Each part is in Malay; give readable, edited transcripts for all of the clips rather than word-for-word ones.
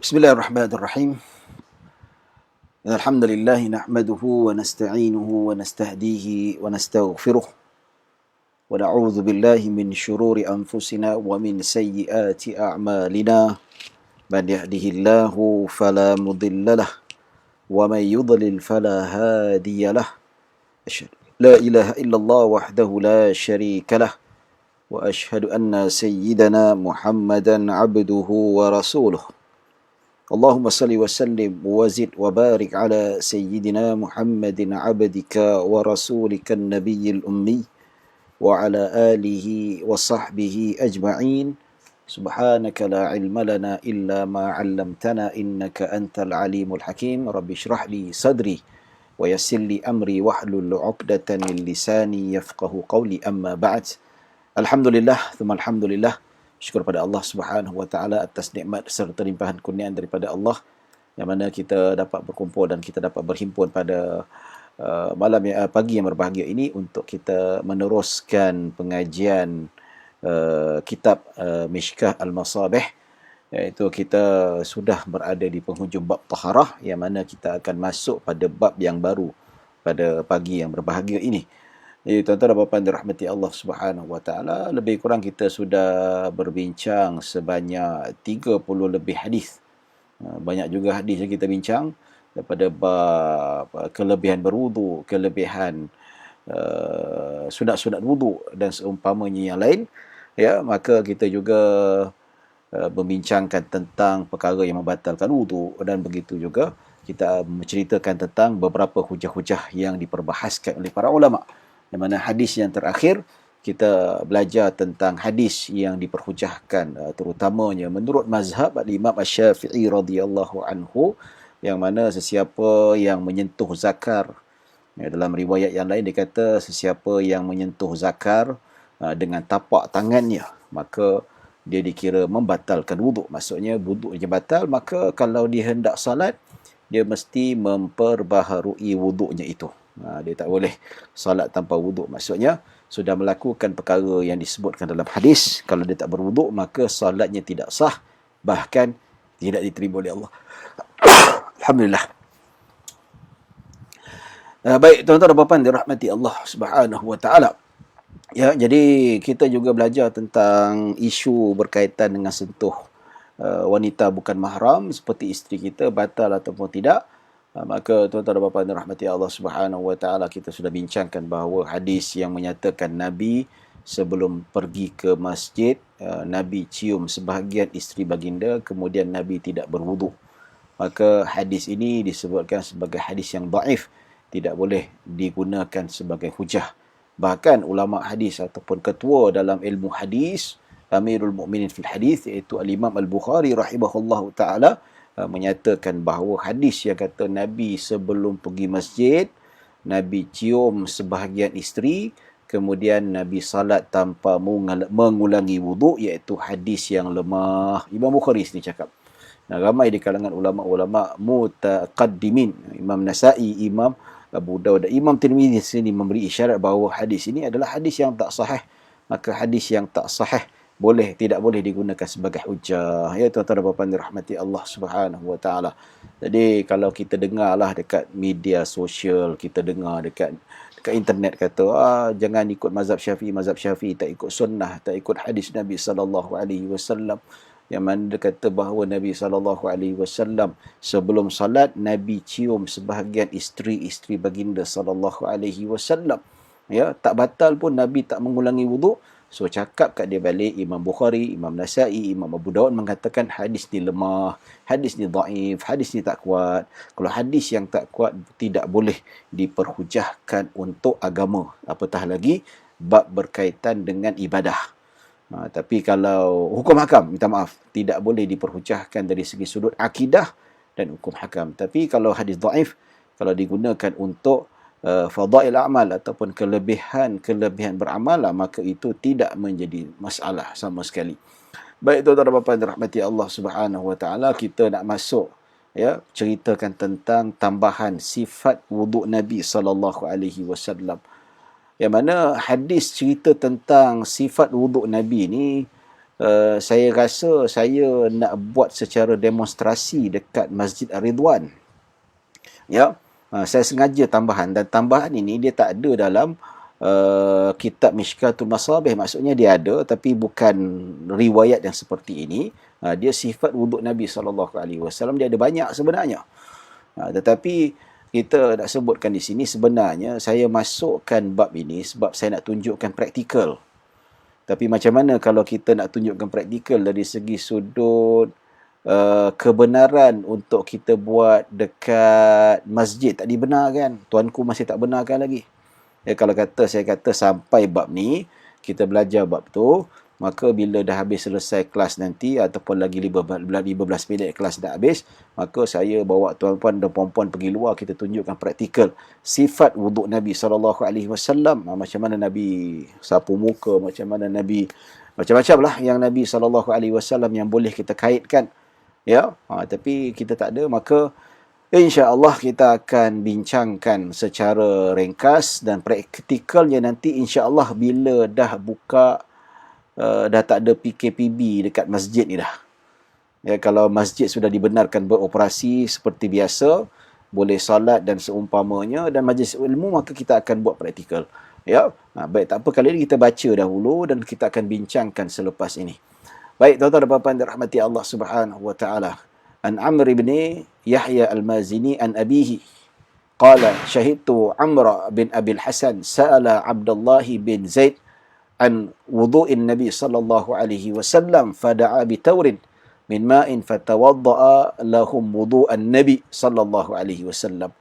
Bismillahirrahmanirrahim. Alhamdulillah nahmaduhu wa nasta'inuhu wa nastahdihi wa nastaghfiruh wa na'udzu billahi min shururi anfusina wa min sayyiati a'malina. Man yahdihillahu fala mudhillalah wa man yudlil fala hadiyalah. Asyhadu la ilaha illallah wahdahu la syarikalah wa asyhadu anna sayyidana Muhammadan 'abduhu wa rasuluh. Allahumma salli wa sallim wa zid wa barik ala sayyidina Muhammadin abdika wa rasulika nabiyil ummi wa ala alihi wa sahbihi ajma'in. Subhanaka la ilma lana illa ma 'allamtana innaka antal alimul hakim. Rabbi shrah li sadri wa yassir li amri wahlul 'uqdatan min lisani yafqahu qawli, amma ba'd. Alhamdulillah, thumma alhamdulillah. Syukur pada Allah Subhanahu wa taala atas nikmat serta limpahan kurniaan daripada Allah yang mana kita dapat berkumpul dan kita dapat berhimpun pada pagi yang berbahagia ini untuk kita meneruskan pengajian kitab Mishkah Al-Masabih, iaitu kita sudah berada di penghujung bab taharah yang mana kita akan masuk pada bab yang baru pada pagi yang berbahagia ini. Jadi tuan-tuan dan puan-puan dirahmati Allah Subhanahu wa taala, lebih kurang kita sudah berbincang sebanyak 30 lebih hadis. Banyak juga hadis yang kita bincang daripada bab kelebihan berwudu, kelebihan sunat-sunat wudu dan seumpamanya yang lain. Ya, maka kita juga membincangkan tentang perkara yang membatalkan wudu, dan begitu juga kita menceritakan tentang beberapa hujah-hujah yang diperbahaskan oleh para ulama. Di mana hadis yang terakhir kita belajar tentang hadis yang diperhujahkan terutamanya menurut mazhab Imam Asy-Syafi'i radhiyallahu anhu, yang mana sesiapa yang menyentuh zakar, dalam riwayat yang lain dia kata sesiapa yang menyentuh zakar dengan tapak tangannya, maka dia dikira membatalkan wuduk. Maksudnya wuduknya batal, maka kalau dia hendak salat dia mesti memperbaharui wuduknya itu. Dia tak boleh salat tanpa wuduk. Maksudnya sudah melakukan perkara yang disebutkan dalam hadis. Kalau dia tak berwuduk, maka salatnya tidak sah, bahkan tidak diterima oleh Allah. Alhamdulillah. Baik tuan-tuan dan puan-puan dirahmati Allah Subhanahu wa taala. Ya, jadi kita juga belajar tentang isu berkaitan dengan sentuh wanita bukan mahram seperti isteri kita, batal ataupun tidak. Maka tuan-tuan dan puan-puan dirahmati Allah Subhanahu wa taala, kita sudah bincangkan bahawa hadis yang menyatakan Nabi sebelum pergi ke masjid, Nabi cium sebahagian isteri baginda, kemudian Nabi tidak berwuduk. Maka hadis ini disebutkan sebagai hadis yang dhaif, tidak boleh digunakan sebagai hujah. Bahkan ulama hadis ataupun ketua dalam ilmu hadis, Amirul Mukminin fil Hadis, iaitu Al-Imam Al-Bukhari rahimahullahu taala, menyatakan bahawa hadis yang kata Nabi sebelum pergi masjid, Nabi cium sebahagian isteri, kemudian Nabi salat tanpa mengulangi wuduk, iaitu hadis yang lemah. Imam Bukhari sini cakap. Ramai di kalangan ulama-ulama mutaqaddimin, Imam Nasa'i, Imam Abu Dawud, Imam Tirmizi sini memberi isyarat bahawa hadis ini adalah hadis yang tak sahih. Maka hadis yang tak sahih tidak boleh digunakan sebagai hujah. Ya tuan-tuan dan puan-puan dirahmati Allah Subhanahu wa taala. Jadi kalau kita dengarlah dekat media sosial, kita dengar dekat internet kata jangan ikut mazhab Syafi'i tak ikut sunnah, tak ikut hadis Nabi sallallahu alaihi wasallam. Yang mana dia kata bahawa Nabi sallallahu alaihi wasallam sebelum salat Nabi cium sebahagian isteri baginda sallallahu alaihi wasallam. Ya, tak batal pun Nabi tak mengulangi wuduk. So cakap kat dia balik Imam Bukhari, Imam Nasa'i, Imam Abu Dawud mengatakan hadis ni lemah, hadis ni dhaif, hadis ni tak kuat. Kalau hadis yang tak kuat tidak boleh diperhujahkan untuk agama, apatah lagi bab berkaitan dengan ibadah. Tapi kalau hukum hakam, minta maaf, tidak boleh diperhujahkan dari segi sudut akidah dan hukum hakam. Tapi kalau hadis dhaif, kalau digunakan untuk fadail amal ataupun kelebihan beramal, maka itu tidak menjadi masalah sama sekali. Baik tuan-tuan dan puan-puan dirahmati Allah Subhanahu wa taala, kita nak masuk ceritakan tentang tambahan sifat wuduk Nabi sallallahu alaihi wasallam. Yang mana hadis cerita tentang sifat wuduk Nabi ni saya rasa saya nak buat secara demonstrasi dekat Masjid Ar-Ridwan. Ya, saya sengaja tambahan, dan tambahan ini dia tak ada dalam kitab Mishkatul Masabih. Maksudnya dia ada tapi bukan riwayat yang seperti ini. Dia sifat wuduk Nabi SAW, dia ada banyak sebenarnya. Tetapi kita nak sebutkan di sini, sebenarnya saya masukkan bab ini sebab saya nak tunjukkan praktikal. Tapi macam mana kalau kita nak tunjukkan praktikal dari segi sudut kebenaran untuk kita buat dekat masjid tak dibenarkan. Tuanku masih tak benarkan lagi. Kalau saya kata sampai bab ni, kita belajar bab tu, maka bila dah habis selesai kelas nanti, ataupun lagi 15 minit kelas dah habis, maka saya bawa tuan-puan dan puan-puan pergi luar, kita tunjukkan praktikal sifat wuduk Nabi SAW. Macam mana Nabi sapu muka, macam mana Nabi, macam-macam lah yang Nabi SAW yang boleh kita kaitkan. Ya, tapi kita tak ada, maka insya-Allah kita akan bincangkan secara ringkas dan praktikalnya nanti insya-Allah bila dah buka, dah tak ada PKPB dekat masjid ni dah. Ya, kalau masjid sudah dibenarkan beroperasi seperti biasa, boleh salat dan seumpamanya, dan majlis ilmu, maka kita akan buat praktikal. Ya, baik, tak apa, kali ini kita baca dahulu dan kita akan bincangkan selepas ini. Baik, tuan-tuan dan puan-puan dirahmati Allah Subhanahu wa taala. An Amr bin Yahya Al-Mazini an abihi qala syahidtu Amr bin Abi Al-Hasan sa'ala Abdullah bin Zaid an wudu'in Nabi sallallahu alaihi wasallam fada'a bi tawrin min ma'in fatawadda'a lahum wudu'an Nabi sallallahu alaihi wasallam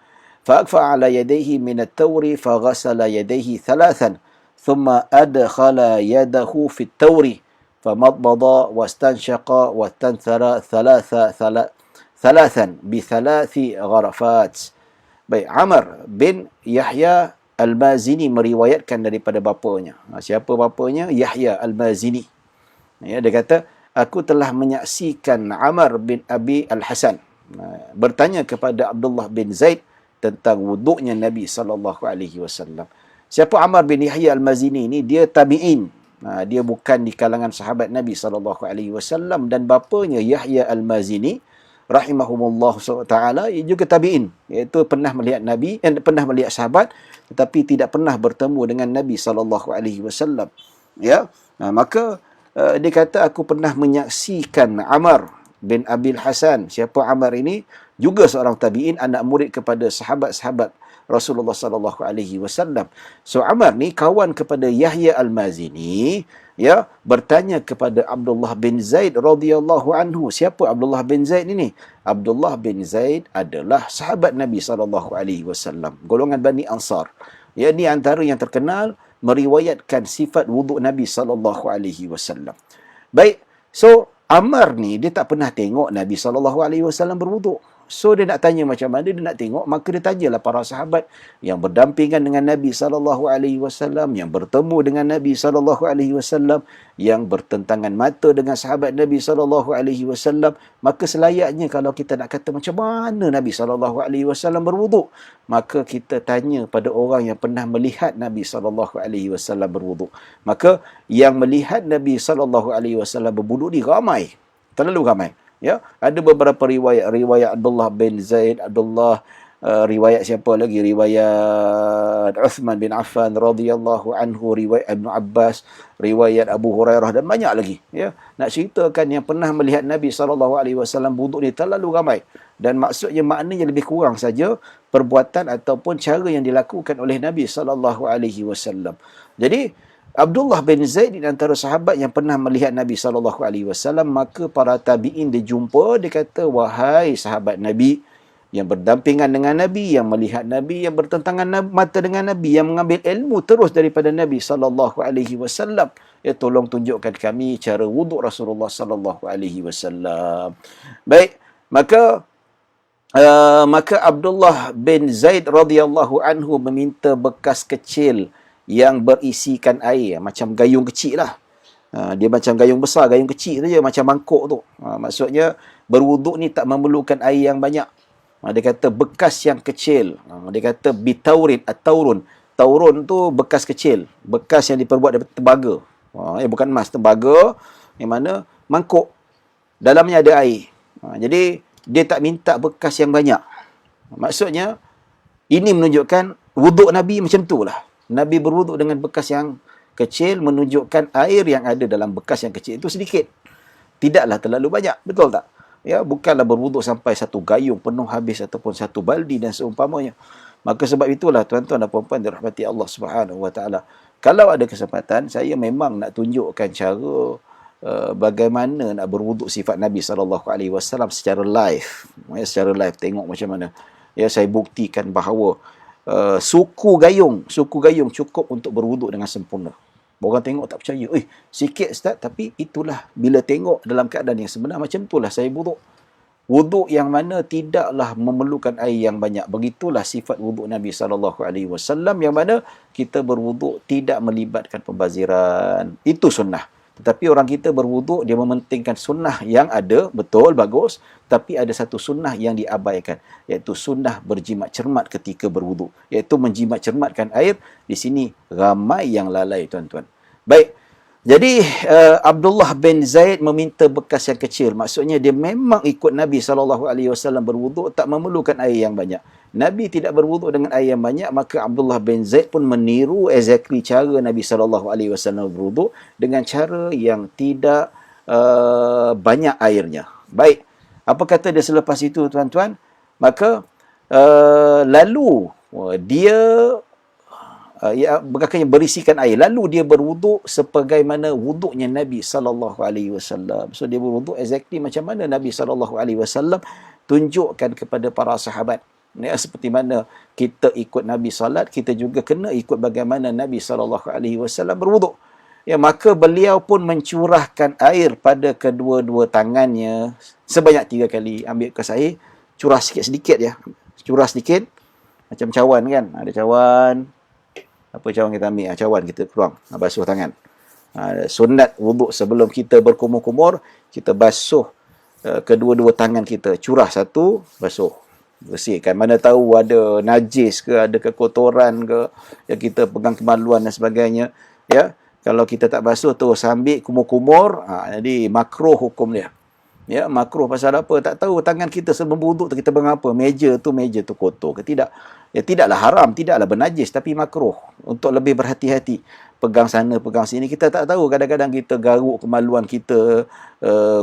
فأكفأ على يديه من التور فغسل يديه ثلاثا ثم أدخل يده في التور فمضمض واستنشق واستنثر ثلاثا بثلاث غرفات. Baik, Amr bin Yahya Al-Mazini meriwayatkan daripada bapanya. Siapa bapanya? Yahya Al-Mazini. Ya, dia kata, aku telah menyaksikan Amr bin Abi Al-Hasan bertanya kepada Abdullah bin Zaid tentang wuduknya Nabi SAW. Siapa Amr bin Yahya Al-Mazini ni? Dia tabi'in. Dia bukan di kalangan sahabat Nabi SAW, dan bapanya Yahya Al-Mazini rahimahumullah ta'ala juga tabi'in, iaitu pernah melihat Nabi, pernah melihat sahabat tetapi tidak pernah bertemu dengan Nabi SAW. Ya, maka dia kata, aku pernah menyaksikan Amr bin Abil Hasan. Siapa Amr ini? Juga seorang tabi'in, anak murid kepada sahabat-sahabat Rasulullah sallallahu alaihi wasallam. So Amr ni kawan kepada Yahya Al-Mazini, ya, bertanya kepada Abdullah bin Zaid radhiyallahu anhu. Siapa Abdullah bin Zaid ini? Abdullah bin Zaid adalah sahabat Nabi sallallahu alaihi wasallam, golongan Bani Ansar. Ya, ni antara yang terkenal meriwayatkan sifat wuduk Nabi sallallahu alaihi wasallam. Baik, so Amr ni dia tak pernah tengok Nabi sallallahu alaihi wasallam berwuduk. So dia nak tanya macam mana, dia nak tengok, maka dia tanyalah para sahabat yang berdampingan dengan Nabi SAW, yang bertemu dengan Nabi SAW, yang bertentangan mata dengan sahabat Nabi SAW. Maka selayaknya kalau kita nak kata macam mana Nabi SAW berwuduk, maka kita tanya pada orang yang pernah melihat Nabi SAW berwuduk. Maka yang melihat Nabi SAW berwuduk ni ramai, terlalu ramai. Ya, ada beberapa riwayat Abdullah bin Zaid, riwayat siapa lagi? Riwayat Uthman bin Affan radhiyallahu anhu, riwayat Ibn Abbas, riwayat Abu Hurairah, dan banyak lagi. Ya, nak ceritakan yang pernah melihat Nabi SAW wuduk ni terlalu ramai, dan maksudnya maknanya lebih kurang saja perbuatan ataupun cara yang dilakukan oleh Nabi SAW. Jadi Abdullah bin Zaid di antara sahabat yang pernah melihat Nabi SAW, maka para tabi'in dia jumpa, dia kata, wahai sahabat Nabi yang berdampingan dengan Nabi, yang melihat Nabi, yang bertentangan mata dengan Nabi, yang mengambil ilmu terus daripada Nabi SAW, ya, tolong tunjukkan kami cara wuduk Rasulullah SAW. Baik, maka Abdullah bin Zaid radhiyallahu anhu meminta bekas kecil yang berisikan air, macam gayung kecil lah. Dia macam gayung besar, gayung kecil saja, macam mangkuk tu. Maksudnya berwuduk ni tak memerlukan air yang banyak. Dia kata bekas yang kecil. Dia kata bitaurin, at-taurun. Taurun tu bekas kecil, bekas yang diperbuat daripada tembaga. Bukan emas, tembaga. yang mana mangkuk dalamnya ada air. Jadi dia tak minta bekas yang banyak. Maksudnya ini menunjukkan wuduk Nabi macam tu lah. Nabi berwuduk dengan bekas yang kecil, menunjukkan air yang ada dalam bekas yang kecil itu sedikit. Tidaklah terlalu banyak. Betul tak? Ya, bukanlah berwuduk sampai satu gayung penuh habis ataupun satu baldi dan seumpamanya. Maka sebab itulah tuan-tuan dan puan-puan dirahmati Allah Subhanahu Wa Taala. Kalau ada kesempatan, saya memang nak tunjukkan cara bagaimana nak berwuduk sifat Nabi SAW secara live. Ya, secara live tengok macam mana. Ya, saya buktikan bahawa suku gayung cukup untuk berwuduk dengan sempurna. Orang tengok tak percaya. Sikit Ustaz, tapi itulah bila tengok dalam keadaan yang sebenar macam itulah saya wuduk. Wuduk yang mana tidaklah memerlukan air yang banyak. Begitulah sifat wuduk Nabi SAW yang mana kita berwuduk tidak melibatkan pembaziran. Itu sunnah. Tetapi orang kita berwuduk, dia mementingkan sunnah yang ada, betul, bagus. Tapi ada satu sunnah yang diabaikan, iaitu sunnah berjimat cermat ketika berwuduk. Iaitu menjimat cermatkan air. Di sini ramai yang lalai, tuan-tuan. Baik, jadi Abdullah bin Zaid meminta bekas yang kecil. Maksudnya dia memang ikut Nabi SAW berwuduk, tak memerlukan air yang banyak. Nabi tidak berwuduk dengan air yang banyak, maka Abdullah bin Zaid pun meniru exactly cara Nabi SAW berwuduk dengan cara yang tidak banyak airnya. Baik, apa kata dia selepas itu, tuan-tuan? Maka lalu dia bekasnya berisikan air. Lalu dia berwuduk sebagaimana wuduknya Nabi SAW. So dia berwuduk exactly macam mana Nabi SAW tunjukkan kepada para sahabat. Ya, seperti mana kita ikut Nabi salat, kita juga kena ikut bagaimana Nabi SAW berwuduk. Ya, maka beliau pun mencurahkan air pada kedua-dua tangannya sebanyak 3 kali. Ambil bekas air, curah sikit-sedikit ya. Curah sedikit. Macam cawan kan. Ada cawan. Apa cawan kita ambil? Cawan kita keluar. Basuh tangan. Sunat wuduk sebelum kita berkumur-kumur, kita basuh kedua-dua tangan kita. Curah satu, basuh. Bersihkan. Mana tahu ada najis ke, ada kekotoran ke, yang kita pegang kemaluan dan sebagainya. Ya, kalau kita tak basuh terus ambil kumur-kumur, jadi makruh hukum dia. Ya, makruh pasal apa? Tak tahu tangan kita sebelum berwuduk tu kita pegang apa? Meja tu kotor ke tidak? Ya, tidaklah haram, tidaklah bernajis, tapi makruh. Untuk lebih berhati-hati. Pegang sana, pegang sini. Kita tak tahu. Kadang-kadang kita garuk kemaluan kita,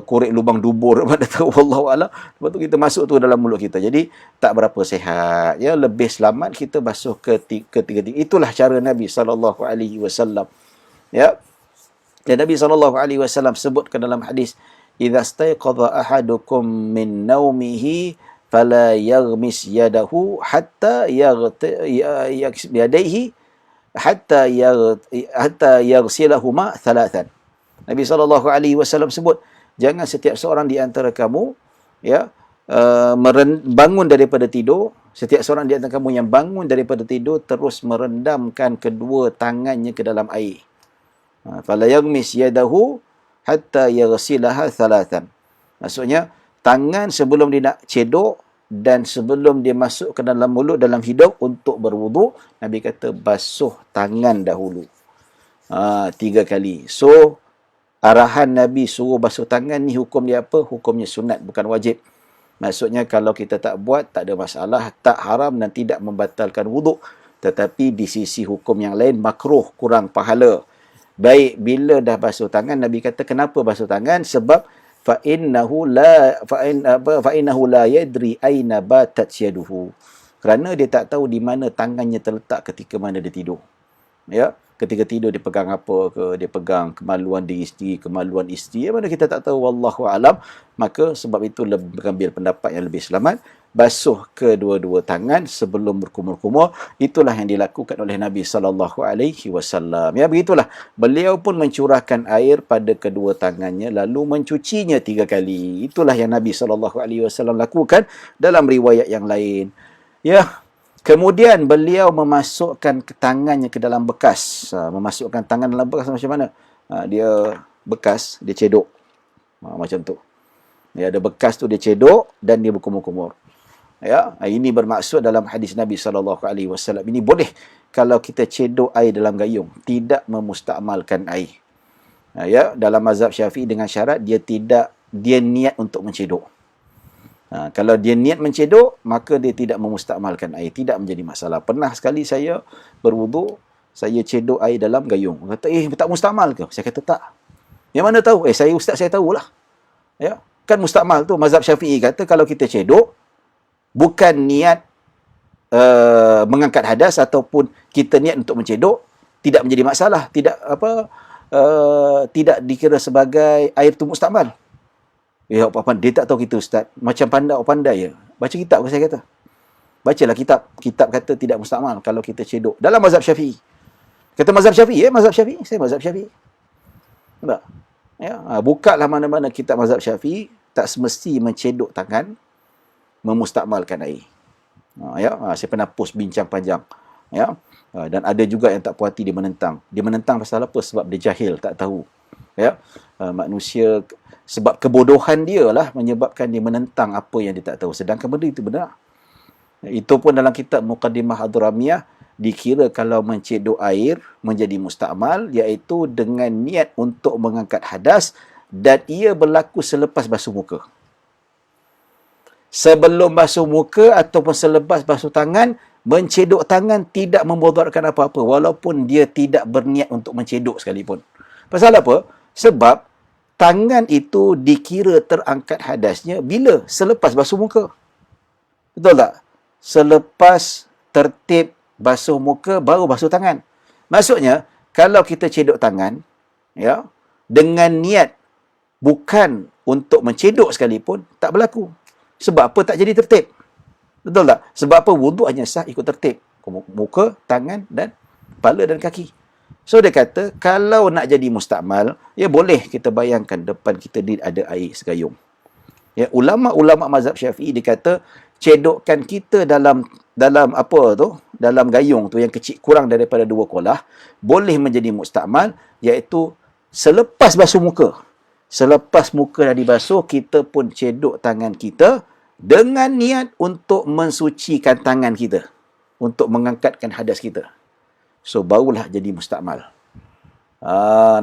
korek lubang dubur. Mana tahu, wallahualam. Lepas tu kita masuk tu dalam mulut kita. Jadi, tak berapa sihat. Ya, lebih selamat kita basuh ketiga-tiga. Itulah cara Nabi SAW. Ya. Dan Nabi SAW sebutkan dalam hadis, "Idza staiqadha ahadukum min naumihi fala yaghmis yadahu hatta yadayhi hatta yaghsilahuma thalathan." Nabi SAW sebut, jangan setiap seorang di antara kamu ya bangun daripada tidur, setiap seorang di antara kamu yang bangun daripada tidur terus merendamkan kedua tangannya ke dalam air. Fala yaghmis yadahu hatta yaghsilaha thalathan. Maksudnya tangan sebelum dia nak cedok dan sebelum dia masuk ke dalam mulut, dalam hidung untuk berwuduk, Nabi kata basuh tangan dahulu. 3 kali. So arahan Nabi suruh basuh tangan ni hukum dia apa? Hukumnya sunat, bukan wajib. Maksudnya kalau kita tak buat tak ada masalah, tak haram dan tidak membatalkan wuduk. Tetapi di sisi hukum yang lain makruh, kurang pahala. Baik, bila dah basuh tangan, Nabi kata kenapa basuh tangan? Sebab fa innahu la yadri aina batat yaduhu. Kerana dia tak tahu di mana tangannya terletak ketika mana dia tidur. Ya, ketika tidur dia pegang apa ke, dia pegang kemaluan diri isteri, kemaluan isteri, mana kita tak tahu, wallahu alam. Maka sebab itu mengambil pendapat yang lebih selamat, basuh kedua-dua tangan sebelum berkumur-kumur. Itulah yang dilakukan oleh Nabi SAW. Ya, begitulah. Beliau pun mencurahkan air pada kedua tangannya lalu mencucinya 3 kali. Itulah yang Nabi SAW lakukan dalam riwayat yang lain. Ya, kemudian beliau memasukkan tangannya ke dalam bekas. Memasukkan tangan dalam bekas macam mana? Dia bekas, dia cedok. Macam tu. Ya, ada bekas tu dia cedok dan dia berkumur-kumur. Ya, ini bermaksud dalam hadis Nabi SAW. Ini boleh kalau kita cedok air dalam gayung, tidak memustakmalkan air. Ya, dalam mazhab Syafi'i dengan syarat dia niat untuk mencedok. Kalau dia niat mencedok, maka dia tidak memustakmalkan air, tidak menjadi masalah. Pernah sekali saya berwuduk, saya cedok air dalam gayung. Kata, tak mustakmal ke? Saya kata, tak. Yang mana tahu? Ustaz saya tahulah. Ya, kan mustakmal tu mazhab Syafi'i kata kalau kita cedok bukan niat mengangkat hadas ataupun kita niat untuk mencedok, tidak menjadi masalah, tidak dikira sebagai air tu mustakmal. Apa dia tak tahu kita ustaz. Macam pandai ya. Baca kitab saya kata. Bacalah kitab. Kitab kata tidak mustakmal kalau kita cedok. Dalam mazhab Syafi'i. Kata mazhab Syafi'i, mazhab Syafi'i. Saya mazhab Syafi'i. Nampak? Ya, bukalah mana-mana kitab mazhab Syafi'i, tak semesti mencedok tangan memustakmalkan air. Saya pernah post bincang panjang. Ya. Dan ada juga yang tak puas hati dia menentang. Dia menentang pasal apa? Sebab dia jahil, tak tahu. Ya. Manusia sebab kebodohan dia lah menyebabkan dia menentang apa yang dia tak tahu. Sedangkan benda itu benar. Itu pun dalam kitab Muqaddimah Ad-Duramiyah dikira kalau mencedok air menjadi mustakmal, iaitu dengan niat untuk mengangkat hadas dan ia berlaku selepas basuh muka. Sebelum basuh muka ataupun selepas basuh tangan, mencedok tangan tidak memudaratkan apa-apa walaupun dia tidak berniat untuk mencedok sekalipun. Pasal apa? Sebab tangan itu dikira terangkat hadasnya bila? Selepas basuh muka. Betul tak? Selepas tertib basuh muka, baru basuh tangan. Maksudnya, kalau kita cedok tangan, ya, dengan niat bukan untuk mencedok sekalipun, tak berlaku. Sebab apa? Tak jadi tertib. Betul tak? Sebab apa? Wuduk hanya sah ikut tertib. Muka, tangan dan kepala dan kaki. So dia kata, kalau nak jadi mustakmal, ya boleh kita bayangkan depan kita ni ada air segayung. Ya, ulama-ulama mazhab Syafi'i dia kata, cedokkan kita dalam apa tu? Dalam gayung tu yang kecil kurang daripada 2 kolah, boleh menjadi mustakmal, iaitu selepas basuh muka. Selepas muka dah dibasuh, kita pun cedok tangan kita dengan niat untuk mensucikan tangan kita, untuk mengangkatkan hadas kita. So, barulah jadi mustakmal.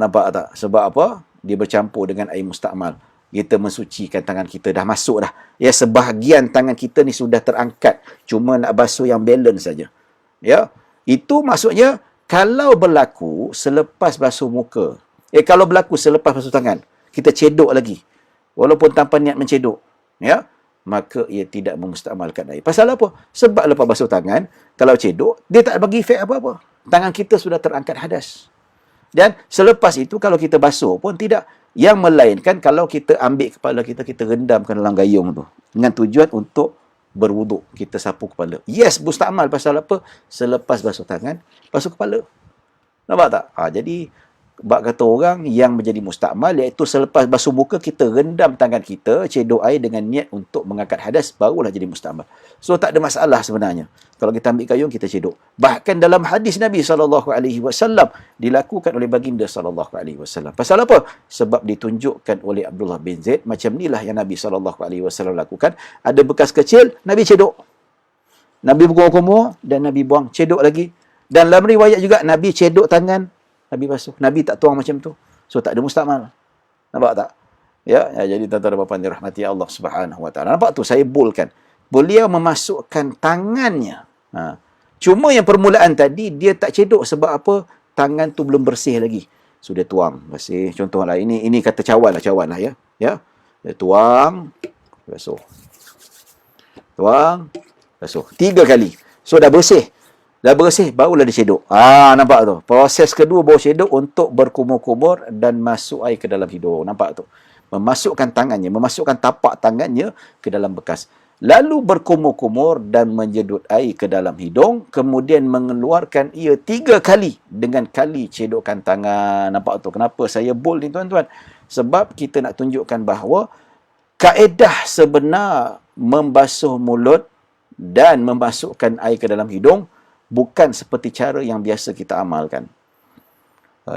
Nampak tak? Sebab apa? Dia bercampur dengan air mustakmal. Kita mensucikan tangan kita. Dah masuk dah. Ya, sebahagian tangan kita ni sudah terangkat. Cuma nak basuh yang balance saja. Ya. Itu maksudnya, kalau berlaku selepas basuh muka. Kalau berlaku selepas basuh tangan, kita cedok lagi. Walaupun tanpa niat mencedok. Ya. Maka ia tidak memustakmalkan air. Pasal apa? Sebab lepas basuh tangan, kalau cedok, dia tak bagi efek apa-apa. Tangan kita sudah terangkat hadas. Dan selepas itu, kalau kita basuh pun tidak. Yang melainkan kalau kita ambil kepala kita, kita rendamkan dalam gayung tu. Dengan tujuan untuk berwuduk. Kita sapu kepala. Yes, mustakmal. Pasal apa? Selepas basuh tangan, basuh kepala. Nampak tak? Jadi, bab kata orang yang menjadi mustakmal, iaitu selepas basuh muka, kita rendam tangan kita, cedok air dengan niat untuk mengangkat hadas, barulah jadi mustakmal. So, tak ada masalah sebenarnya. Kalau kita ambil gayung, kita cedok. Bahkan dalam hadis Nabi SAW, dilakukan oleh baginda SAW. Pasal apa? Sebab ditunjukkan oleh Abdullah bin Zaid, macam inilah yang Nabi SAW lakukan. Ada bekas kecil, Nabi cedok. Nabi berkumur dan Nabi buang, cedok lagi. Dan dalam riwayat juga, Nabi cedok tangan, Nabi basuh. Nabi tak tuang macam tu. So, tak ada mustakmal. Nampak tak? Ya, jadi tuan-tuan dan puan dirahmati Allah Subhanahu Wa Taala. Nampak tu, saya boldkan. Beliau memasukkan tangannya. Cuma yang permulaan tadi, dia tak cedok. Sebab apa? Tangan tu belum bersih lagi. So, dia tuang. Bersih. Contohlah, ini kata cawan lah ya. Ya. Dia tuang, basuh. Tuang, basuh. 3 kali. So, dah bersih. Dah bersih, barulah dicedok. Nampak tu. Proses kedua baru cedok untuk berkumur-kumur dan masuk air ke dalam hidung. Nampak tu. Memasukkan tangannya, memasukkan tapak tangannya ke dalam bekas. Lalu berkumur-kumur dan menjedut air ke dalam hidung. Kemudian mengeluarkan ia 3 kali dengan kali cedokkan tangan. Nampak tu. Kenapa saya bold ni tuan-tuan? Sebab kita nak tunjukkan bahawa kaedah sebenar membasuh mulut dan memasukkan air ke dalam hidung bukan seperti cara yang biasa kita amalkan.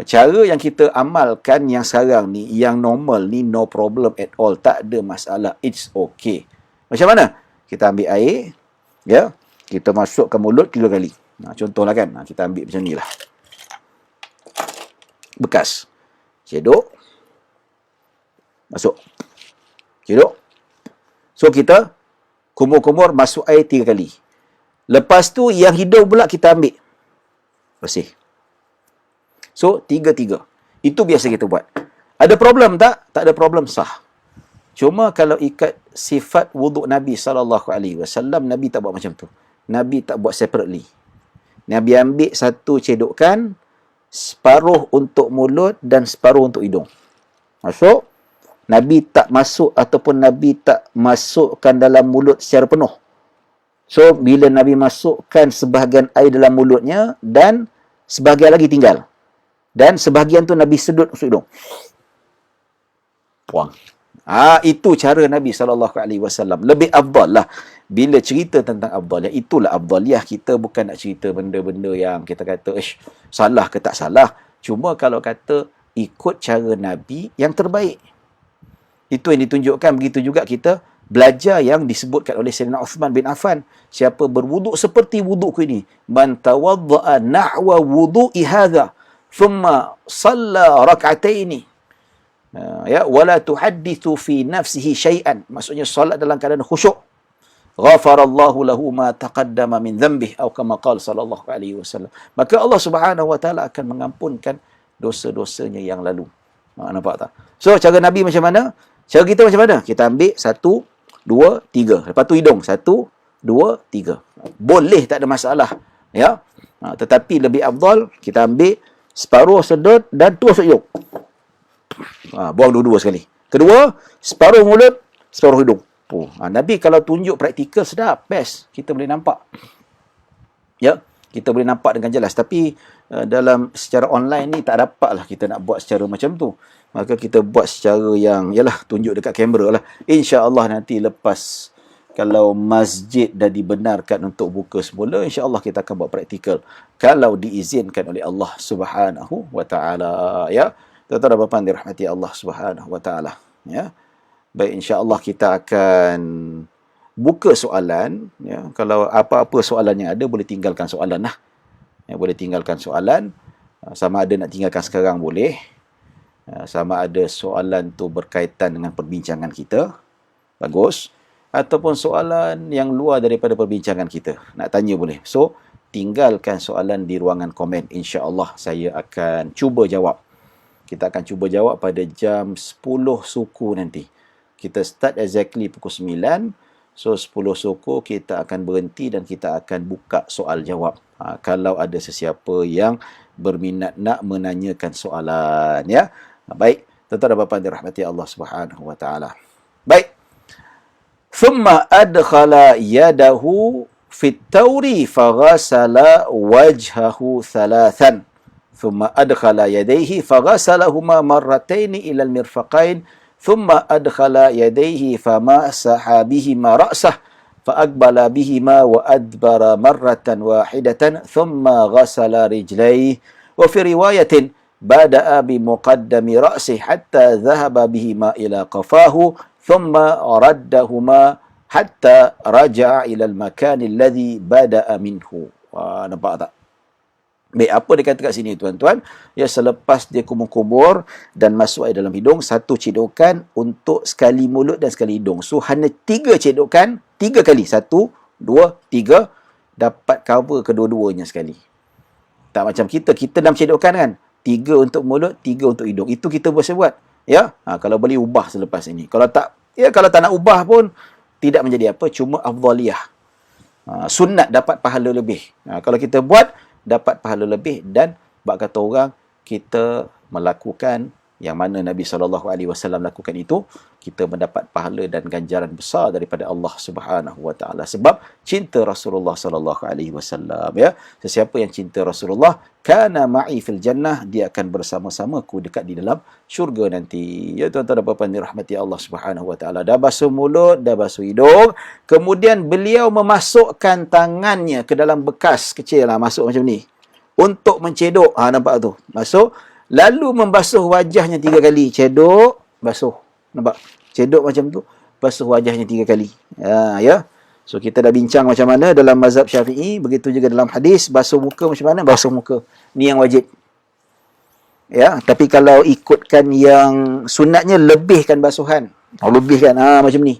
Cara yang kita amalkan yang sekarang ni, yang normal ni, no problem at all. Tak ada masalah. It's okay. Macam mana? Kita ambil air, ya, kita masuk ke mulut 3 kali. Contohlah kan, kita ambil macam ni lah. Bekas. Cedok. Masuk. Cedok. So, kita kumur-kumur masuk air 3 kali. Lepas tu, yang hidung pula kita ambil. Bersih. So, 3-3. Itu biasa kita buat. Ada problem tak? Tak ada problem, sah. Cuma kalau ikat sifat wuduk Nabi SAW, Nabi tak buat macam tu. Nabi tak buat separately. Nabi ambil satu cedokan, separuh untuk mulut dan separuh untuk hidung. Masuk. Nabi tak masuk ataupun Nabi tak masukkan dalam mulut secara penuh. So, bila Nabi masukkan sebahagian air dalam mulutnya dan sebahagian lagi tinggal. Dan sebahagian tu Nabi sedut masuk hidung. Buang. Itu cara Nabi SAW. Lebih afdal lah. Bila cerita tentang afdaliyah, itulah afdaliyah. Kita bukan nak cerita benda-benda yang kita kata, salah ke tak salah. Cuma kalau kata ikut cara Nabi yang terbaik. Itu yang ditunjukkan. Begitu juga kita belajar yang disebutkan oleh Sayyidina Uthman bin Affan. Siapa berwuduk seperti wudukku ini. Man tawadda'a nahwa wudu'i hadha. Thumma salla rak'ataini. Wala tuhaddithu fi nafsihi syai'an. Maksudnya solat dalam keadaan khusyuk. Ghafarallahu lahu ma taqaddama min dhanbih. Atau kama qala sallallahu alaihi wasallam. Maka Allah Subhanahu wa taala akan mengampunkan dosa-dosanya yang lalu. Nampak tak? So, cara Nabi macam mana? Cara kita macam mana? Kita ambil 1, 2, 3. Lepas tu hidung. 1, 2, 3. Boleh, tak ada masalah. Ya. Tetapi lebih afdal, kita ambil separuh sedut dan tu masuk hidung. Buang dua-dua sekali. Kedua, separuh mulut, separuh hidung. Nabi kalau tunjuk praktikal sedap, best. Kita boleh nampak. Ya. Kita boleh nampak dengan jelas. Tapi dalam secara online ni tak dapat lah kita nak buat secara macam tu. Maka kita buat secara yang, yalah, tunjuk dekat kamera lah. InsyaAllah nanti lepas, kalau masjid dah dibenarkan untuk buka semula, insyaAllah kita akan buat praktikal. Kalau diizinkan oleh Allah Subhanahu wa ta'ala. Ya. Tuan-tuan dan puan-puan dirahmati Allah Subhanahu wa ta'ala. Ya. Baik, insyaAllah kita akan buka soalan. Ya. Kalau apa-apa soalan yang ada, boleh tinggalkan soalan lah. Ya, boleh tinggalkan soalan. Sama ada nak tinggalkan sekarang boleh. Sama ada soalan tu berkaitan dengan perbincangan kita. Bagus. Ataupun soalan yang luar daripada perbincangan kita. Nak tanya boleh. So, tinggalkan soalan di ruangan komen. InsyaAllah saya akan cuba jawab. Kita akan cuba jawab pada jam 10 suku nanti. Kita start exactly pukul 9. So, 10 suku kita akan berhenti dan kita akan buka soal jawab. Kalau ada sesiapa yang berminat nak menanyakan soalan. Ya. Baik. Tuan-tuan dan puan-puan dirahmati Allah Subhanahu wa ta'ala. Baik. Thumma adkhala yadahu fit tawri faghasala wajhahu thalathan. Thumma adkhala yadayhi faghasalahuma marrataini ila al-mirfaqain. Thumma adkhala yadayhi famasaha bihima ra'sah. فأقبل بهما وأدبر مرة واحدة ثم غسل رجليه. وفي رواية بدأ بمقدم رأسه حتى ذهب بهما إلى قفاه ثم ردهما حتى رجع إلى المكان الذي بدأ منه. Nampak tak? Baik, apa dia kata kat sini tuan-tuan? Ya, selepas dia kumur-kumur dan masuk air dalam hidung, satu cedokan untuk sekali mulut dan sekali hidung. So, hanya 3 cedokan, 3 kali. 1, 2, 3. Dapat cover kedua-duanya sekali. Tak macam kita 6 cedokan kan? 3 untuk mulut, 3 untuk hidung. Itu kita boleh buat. Ya, kalau boleh ubah selepas ini. Kalau tak nak ubah pun, tidak menjadi apa. Cuma afdaliyah. Sunat dapat pahala lebih. Kalau kita buat, dapat pahala lebih dan bak kata orang kita melakukan yang mana Nabi SAW lakukan itu, kita mendapat pahala dan ganjaran besar daripada Allah Subhanahu wa taala sebab cinta Rasulullah SAW. Ya, sesiapa yang cinta Rasulullah, kana ma'i fil jannah, dia akan bersama-samaku dekat di dalam syurga nanti. Ya tuan-tuan dan puan-puan dirahmati Allah Subhanahu wa taala. Dah basuh mulut, dah basuh hidung, kemudian beliau memasukkan tangannya ke dalam bekas kecil lah, masuk macam ni untuk mencedok. Nampak tu? Masuk. Lalu membasuh wajahnya 3 kali. Cedok, basuh. Nampak? Cedok macam tu. Basuh wajahnya 3 kali. Ya. So, kita dah bincang macam mana dalam mazhab Syafi'i. Begitu juga dalam hadis. Basuh muka macam mana? Basuh muka. Ni yang wajib. Ya, tapi kalau ikutkan yang sunatnya, lebihkan basuhan. Lebihkan, macam ni.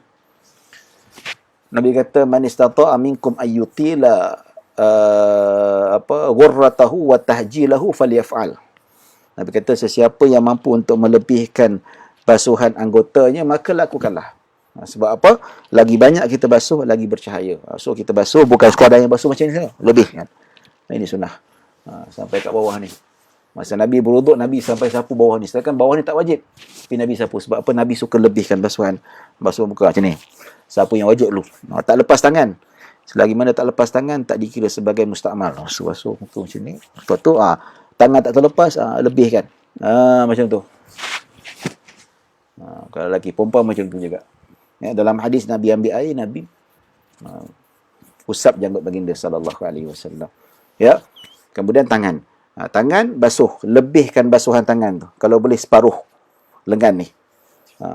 Nabi kata, man istata'a minkum ayyutila ghurratahu wa tahjilahu falyaf'al. Nabi kata, sesiapa yang mampu untuk melebihkan basuhan anggotanya, maka lakukanlah. Sebab apa? Lagi banyak kita basuh, lagi bercahaya. So, kita basuh bukan sekadar yang basuh macam ni saja. Lebih kan? Ini sunnah. Sampai kat bawah ni. Masa Nabi berwuduk, Nabi sampai sapu bawah ni. Sedangkan bawah ni tak wajib. Tapi Nabi sapu. Sebab apa? Nabi suka lebihkan basuhan. Basuh muka macam ni. Sapu yang wajib dulu. Tak lepas tangan. Selagi mana tak lepas tangan, tak dikira sebagai mustakmal. Basuh muka macam ni. Lepas tu, tangan tak terlepas, lebihkan. Macam tu. Kalau lelaki, perempuan macam tu juga. Ya, dalam hadis Nabi ambil air, Nabi usap janggut baginda sallallahu alaihi wasallam. Ya. Kemudian tangan. Tangan basuh, lebihkan basuhan tangan tu. Kalau boleh separuh lengan ni.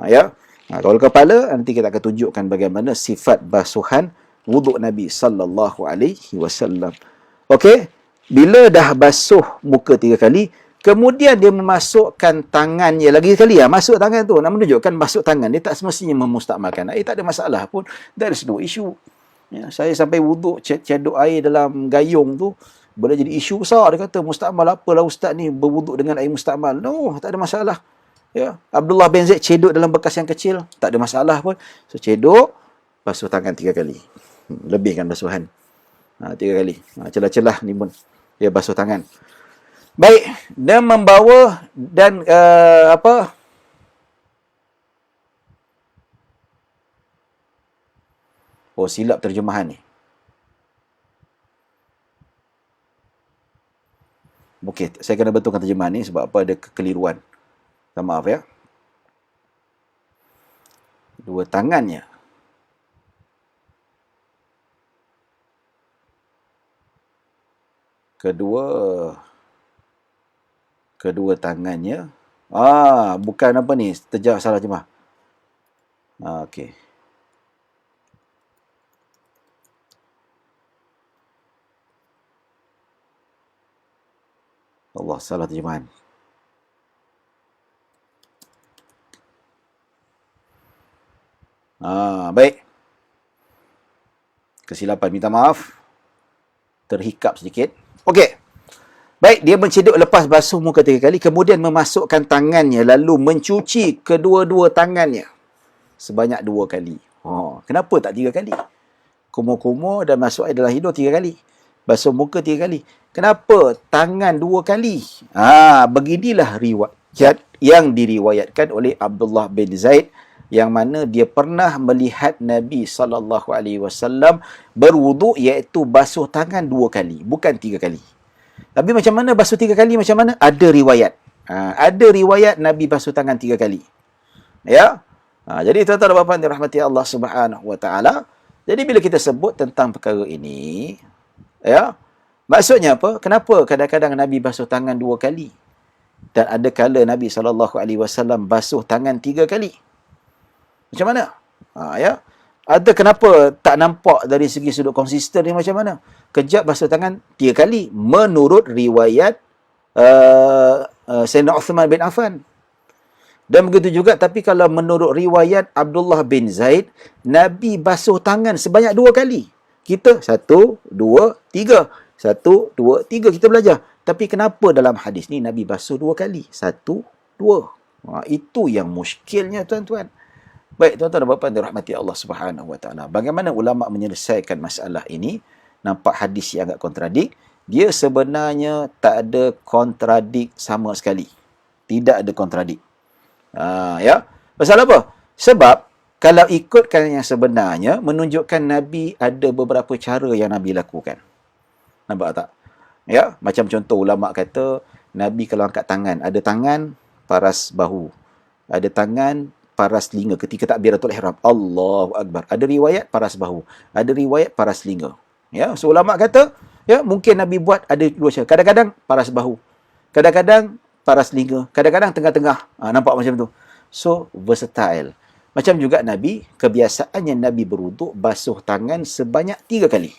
Ya. Kalau kepala, nanti kita akan tunjukkan bagaimana sifat basuhan wuduk Nabi sallallahu alaihi wasallam. Okey, bila dah basuh muka 3 kali, kemudian dia memasukkan tangannya lagi sekali. Masuk tangan tu nak menunjukkan masuk tangan. Dia tak semestinya memustakmalkan air, tak ada masalah pun. There is no issue. Ya, saya sampai wuduk cedok air dalam gayung tu, boleh jadi isu besar. Dia kata, mustakmal apalah ustaz ni berwuduk dengan air mustakmal. No, tak ada masalah. Ya, Abdullah bin Zaid cedok dalam bekas yang kecil, tak ada masalah pun. So, cedok, basuh tangan 3 kali. Lebihkan basuhan. 3 kali. Celah-celah ni pun dia basuh tangan. Baik, dan membawa dan silap terjemahan ni. Okey, saya kena betulkan terjemahan ni sebab apa, ada kekeliruan. Minta maaf ya. Dua tangannya. Kedua tangannya. Bukan apa ni, salah terjemah. Okey. Allah, salah terjemahan. Baik. Kesilapan, minta maaf. Terhikap sedikit. Okey. Baik, dia mencedok lepas basuh muka 3 kali, kemudian memasukkan tangannya, lalu mencuci kedua-dua tangannya sebanyak 2 kali. Kenapa tak 3 kali? Kumur-kumur dan masuk air dalam hidung 3 kali. Basuh muka 3 kali. Kenapa tangan 2 kali? Beginilah riwayat yang diriwayatkan oleh Abdullah bin Zaid, yang mana dia pernah melihat Nabi SAW berwuduk, iaitu basuh tangan 2 kali, bukan 3 kali. Tapi macam mana basuh 3 kali, macam mana? Ada riwayat. Ada riwayat Nabi basuh tangan 3 kali. Ya. Jadi tuan-tuan dan puan-puan dirahmati Allah Subhanahu wa taala. Jadi bila kita sebut tentang perkara ini, ya, maksudnya apa? Kenapa kadang-kadang Nabi basuh tangan 2 kali? Dan ada kala Nabi SAW basuh tangan 3 kali. Macam mana? Ya. Ada kenapa tak nampak dari segi sudut konsisten ni macam mana? Kejap basuh tangan 3 kali menurut riwayat Sayyidina Uthman bin Affan. Dan begitu juga, tapi kalau menurut riwayat Abdullah bin Zaid, Nabi basuh tangan sebanyak 2 kali. Kita 1, 2, 3. 1, 2, 3 kita belajar. Tapi kenapa dalam hadis ni Nabi basuh 2 kali? 1, 2. Itu yang muskilnya tuan-tuan. Baik, tuan-tuan dan puan-puan dirahmati Allah Subhanahu wa taala. Bagaimana ulama menyelesaikan masalah ini? Nampak hadis yang agak kontradik. Dia sebenarnya tak ada kontradik sama sekali. Tidak ada kontradik. Ya. Pasal apa? Sebab kalau ikutkan yang sebenarnya, menunjukkan Nabi ada beberapa cara yang Nabi lakukan. Nampak tak? Ya, macam contoh ulama kata, Nabi kalau angkat tangan, ada tangan paras bahu, ada tangan paras telinga ketika takbiratul ihram. Allahu Akbar. Ada riwayat paras bahu, ada riwayat paras telinga. Ya, so ulama kata, ya, mungkin Nabi buat ada 2 cara. Kadang-kadang paras bahu, kadang-kadang paras telinga, kadang-kadang tengah-tengah. Nampak macam tu. So, versatile. Macam juga Nabi, kebiasaannya Nabi berwuduk basuh tangan sebanyak 3 kali.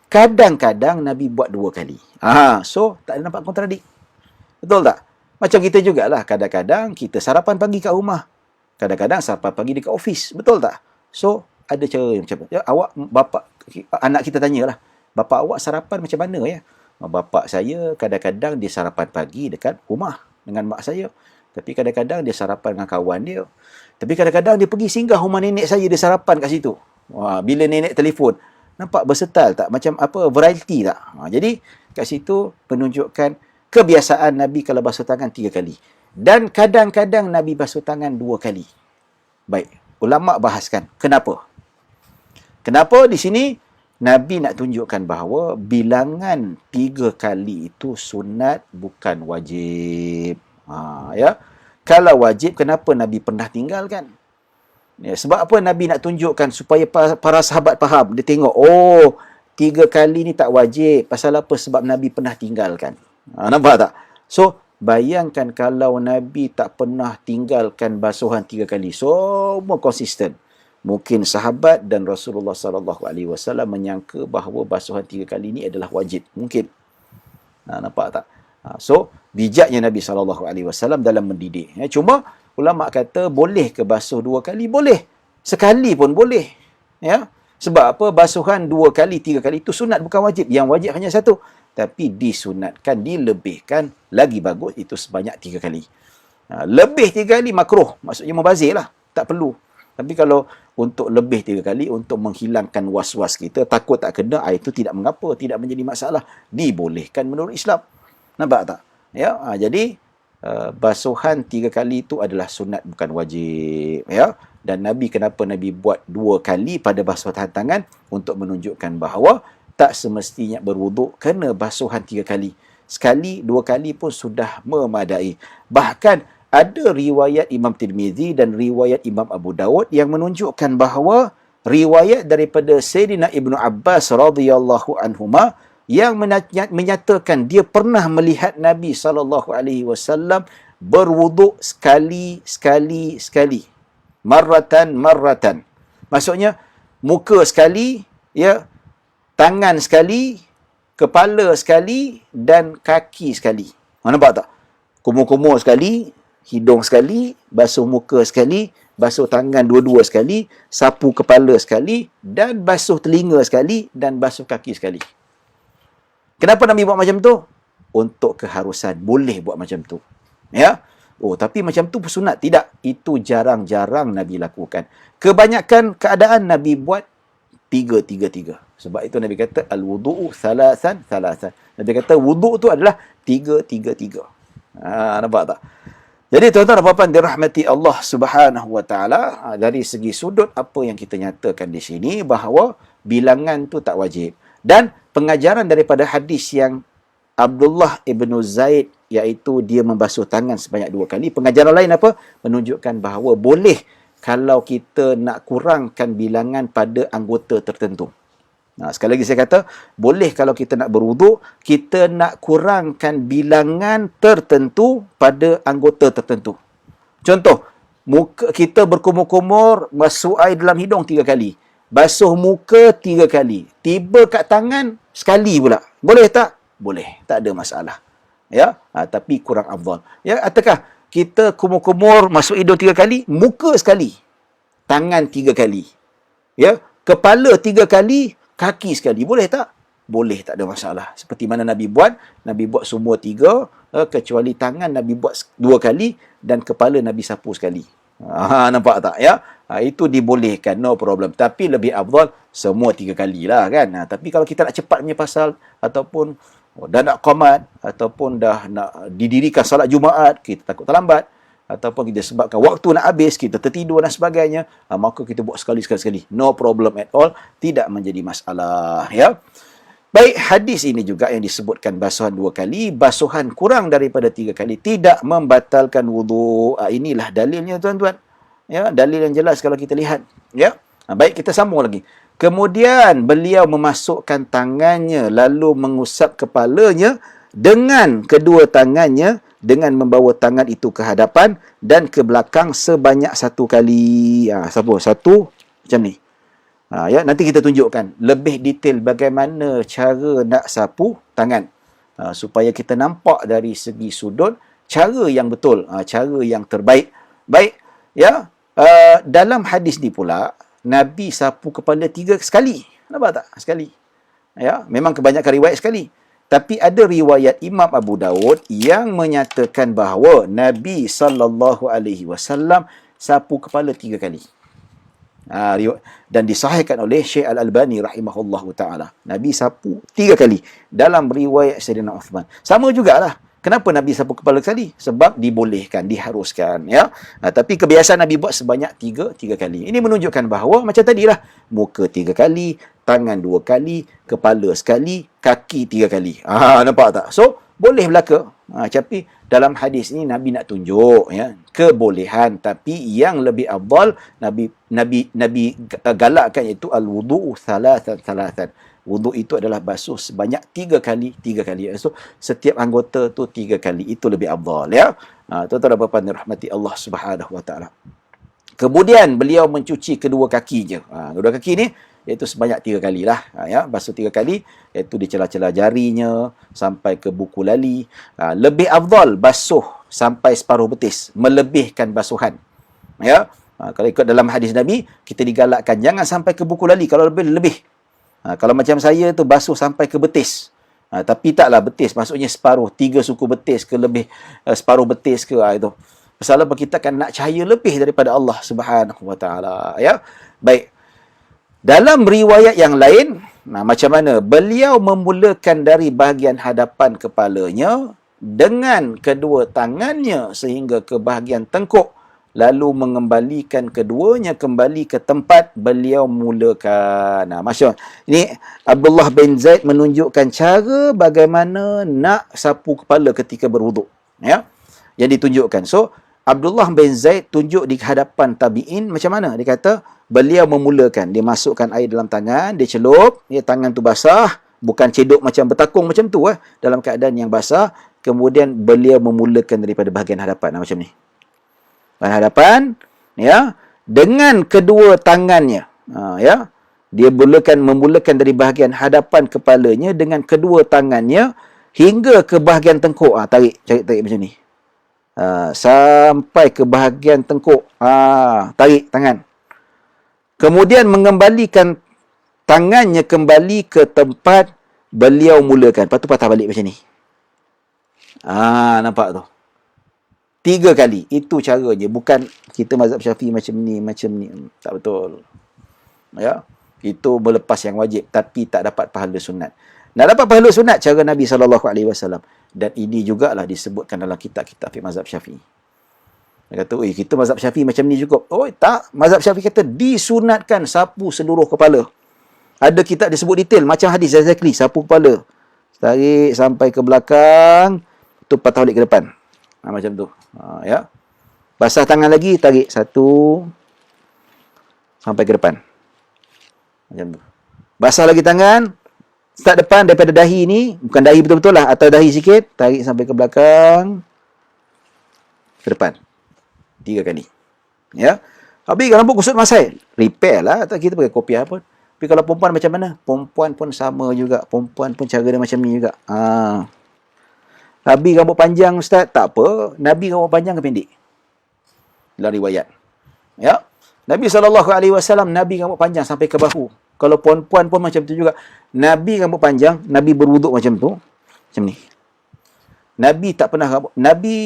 Kadang-kadang Nabi buat 2 kali. So, tak ada nampak kontradik. Betul tak? Macam kita jugalah, kadang-kadang kita sarapan pagi kat rumah. Kadang-kadang sarapan pagi dekat office. Betul tak? So, ada cara yang macam ya, awak, bapa, anak kita tanyalah, bapa awak sarapan macam mana ya? Bapa saya kadang-kadang dia sarapan pagi dekat rumah dengan mak saya. Tapi kadang-kadang dia sarapan dengan kawan dia. Tapi kadang-kadang dia pergi singgah rumah nenek saya, dia sarapan kat situ. Wah, bila nenek telefon, nampak bersetal tak? Macam apa, variety tak? Jadi, kat situ menunjukkan kebiasaan Nabi kalau basuh tangan 3 kali. Dan kadang-kadang Nabi basuh tangan 2 kali. Baik, ulama bahaskan. Kenapa? Kenapa di sini Nabi nak tunjukkan bahawa bilangan 3 kali itu sunat, bukan wajib. Ya. Kalau wajib, kenapa Nabi pernah tinggalkan? Ya, sebab apa Nabi nak tunjukkan supaya para sahabat faham. Dia tengok, oh, 3 kali ni tak wajib. Pasal apa? Sebab Nabi pernah tinggalkan. Nampak tak? So, bayangkan kalau Nabi tak pernah tinggalkan basuhan 3 kali. Semua konsisten. Mungkin sahabat dan Rasulullah SAW menyangka bahawa basuhan 3 kali ini adalah wajib. Mungkin. Nampak tak? So, bijaknya Nabi SAW dalam mendidik. Cuma, ulama kata, boleh ke basuh 2 kali? Boleh. Sekali pun boleh. Ya. Sebab apa? Basuhan 2 kali, 3 kali itu sunat, bukan wajib. Yang wajib hanya 1. Tapi disunatkan, dilebihkan, lagi bagus itu sebanyak 3 kali. Lebih 3 kali makruh. Maksudnya membazir lah. Tak perlu. Tapi kalau untuk lebih 3 kali, untuk menghilangkan was-was kita, takut tak kena, itu tidak mengapa, tidak menjadi masalah. Dibolehkan menurut Islam. Nampak tak? Ya, jadi basuhan 3 kali itu adalah sunat, bukan wajib. Ya. Dan Nabi, kenapa Nabi buat 2 kali pada basuhan tangan? Untuk menunjukkan bahawa tak semestinya berwuduk kena basuhan 3 kali. Sekali, 2 kali pun sudah memadai. Bahkan ada riwayat Imam Tirmizi dan riwayat Imam Abu Dawud yang menunjukkan bahawa riwayat daripada Sayyidina Ibnu Abbas radhiyallahu anhuma yang menyatakan dia pernah melihat Nabi SAW berwuduk sekali. Marratan. Maksudnya, muka sekali, ya, tangan sekali, kepala sekali, dan kaki sekali. Nampak tak? Kumur-kumur sekali, hidung sekali, basuh muka sekali, basuh tangan dua-dua sekali, sapu kepala sekali, dan basuh telinga sekali, dan basuh kaki sekali. Kenapa Nabi buat macam tu? Untuk keharusan. Boleh buat macam tu. Ya? Oh, tapi macam tu sunat. Tidak. Itu jarang-jarang Nabi lakukan. Kebanyakan keadaan Nabi buat 3. Sebab itu Nabi kata, al-wudu'u thalathan. Nabi kata, wuduk tu adalah 3. Nampak tak? Jadi tuan-tuan dan puan-puan dirahmati Allah Subhanahu wa taala, dari segi sudut apa yang kita nyatakan di sini bahawa bilangan tu tak wajib. Dan pengajaran daripada hadis yang Abdullah ibn Zaid, iaitu dia membasuh tangan sebanyak 2 kali. Pengajaran lain apa? Menunjukkan bahawa boleh kalau kita nak kurangkan bilangan pada anggota tertentu. Sekali lagi saya kata, boleh kalau kita nak berwuduk, kita nak kurangkan bilangan tertentu pada anggota tertentu. Contoh, muka kita berkumur-kumur, masuk air dalam hidung 3 kali. Basuh muka 3 kali. Tiba kat tangan, sekali pula. Boleh tak? Boleh. Tak ada masalah. Ya, tapi kurang afdal. Ya, ataukah kita kumur-kumur, masuk hidung 3 kali, muka sekali. Tangan 3 kali. Ya, kepala 3 kali, kaki sekali. Boleh tak? Boleh, tak ada masalah. Seperti mana Nabi buat semua 3, kecuali tangan Nabi buat 2 kali dan kepala Nabi sapu sekali. Nampak tak? Ya, itu dibolehkan, no problem. Tapi lebih afdal semua 3 kali lah kan. Tapi kalau kita nak cepat punya pasal, ataupun dah nak qamat, ataupun dah nak didirikan salat Jumaat, kita takut terlambat, ataupun kita sebabkan waktu nak habis, kita tertidur dan sebagainya, maka kita buat sekali. No problem at all. Tidak menjadi masalah. Ya. Baik, hadis ini juga yang disebutkan basuhan 2 kali, basuhan kurang daripada 3 kali tidak membatalkan wuduk. Inilah dalilnya tuan-tuan. Ya, dalil yang jelas kalau kita lihat. Ya. Baik, kita sambung lagi. Kemudian beliau memasukkan tangannya lalu mengusap kepalanya dengan kedua tangannya, dengan membawa tangan itu ke hadapan dan ke belakang sebanyak 1 kali. Satu macam ni. Ya, nanti kita tunjukkan lebih detail bagaimana cara nak sapu tangan. Supaya kita nampak dari segi sudut cara yang betul, cara yang terbaik. Baik, ya. Dalam hadis ni pula, Nabi sapu kepala 3 sekali. Nampak tak? Sekali. Ya, memang kebanyakan riwayat sekali. Tapi ada riwayat Imam Abu Daud yang menyatakan bahawa Nabi SAW sapu kepala 3 kali. Dan disahihkan oleh Syekh Al-Albani rahimahullahu ta'ala. Nabi sapu 3 kali dalam riwayat Sayyidina Uthman. Sama jugalah. Kenapa Nabi sapu kepala sekali? Sebab dibolehkan, diharuskan. Ya. Tapi kebiasaan Nabi buat sebanyak 3 kali. Ini menunjukkan bahawa macam tadilah, muka 3 kali, tangan 2 kali, kepala sekali, kaki 3 kali. Nampak tak? So, boleh berlaku. Tapi dalam hadis ini Nabi nak tunjuk, ya, kebolehan, tapi yang lebih afdal Nabi galakkan, iaitu al-wudu'u thalathan. Wuduk itu adalah basuh sebanyak 3 kali. So, setiap anggota tu 3 kali. Itu lebih afdal, ya. Tuan-tuan dan puan-puan dirahmati Allah Subhanahu wa taala. Kemudian beliau mencuci kedua kakinya. Kedua kaki ni iaitu sebanyak 3 kali lah. Ya, basuh 3 kali, iaitu di celah-celah jarinya sampai ke buku lali. Lebih afdal basuh sampai separuh betis, melebihkan basuhan. Ya. Kalau ikut dalam hadis Nabi, kita digalakkan jangan sampai ke buku lali, kalau lebih. Kalau macam saya tu basuh sampai ke betis. Tapi taklah betis, maksudnya separuh, 3 suku betis ke lebih, separuh betis ke, itu. Pasal apa? Kita akan nak cahaya lebih daripada Allah Subhanahu wa taala, ya. Baik. Dalam riwayat yang lain, macam mana? Beliau memulakan dari bahagian hadapan kepalanya dengan kedua tangannya sehingga ke bahagian tengkuk, lalu mengembalikan keduanya kembali ke tempat beliau mulakan. Maksud ini Abdullah bin Zaid menunjukkan cara bagaimana nak sapu kepala ketika berwuduk, ya, yang ditunjukkan. So Abdullah bin Zaid tunjuk di hadapan tabi'in macam mana. Dia kata beliau memulakan, dia masukkan air dalam tangan, dia celup, ya, tangan tu basah, bukan cedok macam bertakung macam tu, dalam keadaan yang basah. Kemudian beliau memulakan daripada bahagian hadapan, macam ni. Hadapan, ya, dengan kedua tangannya, ya, dia memulakan dari bahagian hadapan kepalanya dengan kedua tangannya hingga ke bahagian tengkuk. Tarik macam ni, sampai ke bahagian tengkuk. Tarik tangan, kemudian mengembalikan tangannya kembali ke tempat beliau mulakan. Lepas tu patah balik macam ni. Nampak tu? 3 kali. Itu caranya. Bukan kita mazhab Syafi'i macam ni. Tak betul. Ya. Itu melepas yang wajib. Tapi tak dapat pahala sunat. Nak dapat pahala sunat, cara Nabi SAW. Dan ini jugalah disebutkan dalam kitab-kitab fiqh mazhab Syafi'i. Dia kata, kita mazhab Syafi'i macam ni cukup. Tak. Mazhab Syafi'i kata disunatkan sapu seluruh kepala. Ada kitab disebut detail. Macam hadis exactly. Sapu kepala. Tarik sampai ke belakang. Tu patah balik ke depan. Macam tu. Ya. Basah tangan lagi, tarik 1 sampai ke depan. Macam tu. Basah lagi tangan, start depan daripada dahi ni, bukan dahi betul-betul lah, atau dahi sikit, tarik sampai ke belakang, ke depan. 3 kali. Ya. Habis kalau rambut kusut masai, repair lah, atau kita pakai kopiah pun. Tapi kalau perempuan macam mana? Perempuan pun sama juga. Perempuan pun cara dia macam ni juga. Nabi rambut panjang, Ustaz? Tak apa. Nabi rambut panjang ke pendek? Dalam riwayat. Ya. Nabi SAW, Nabi rambut panjang sampai ke bahu. Kalau perempuan pun macam tu juga. Nabi rambut panjang, Nabi berwuduk macam tu. Macam ni. Nabi tak pernah Nabi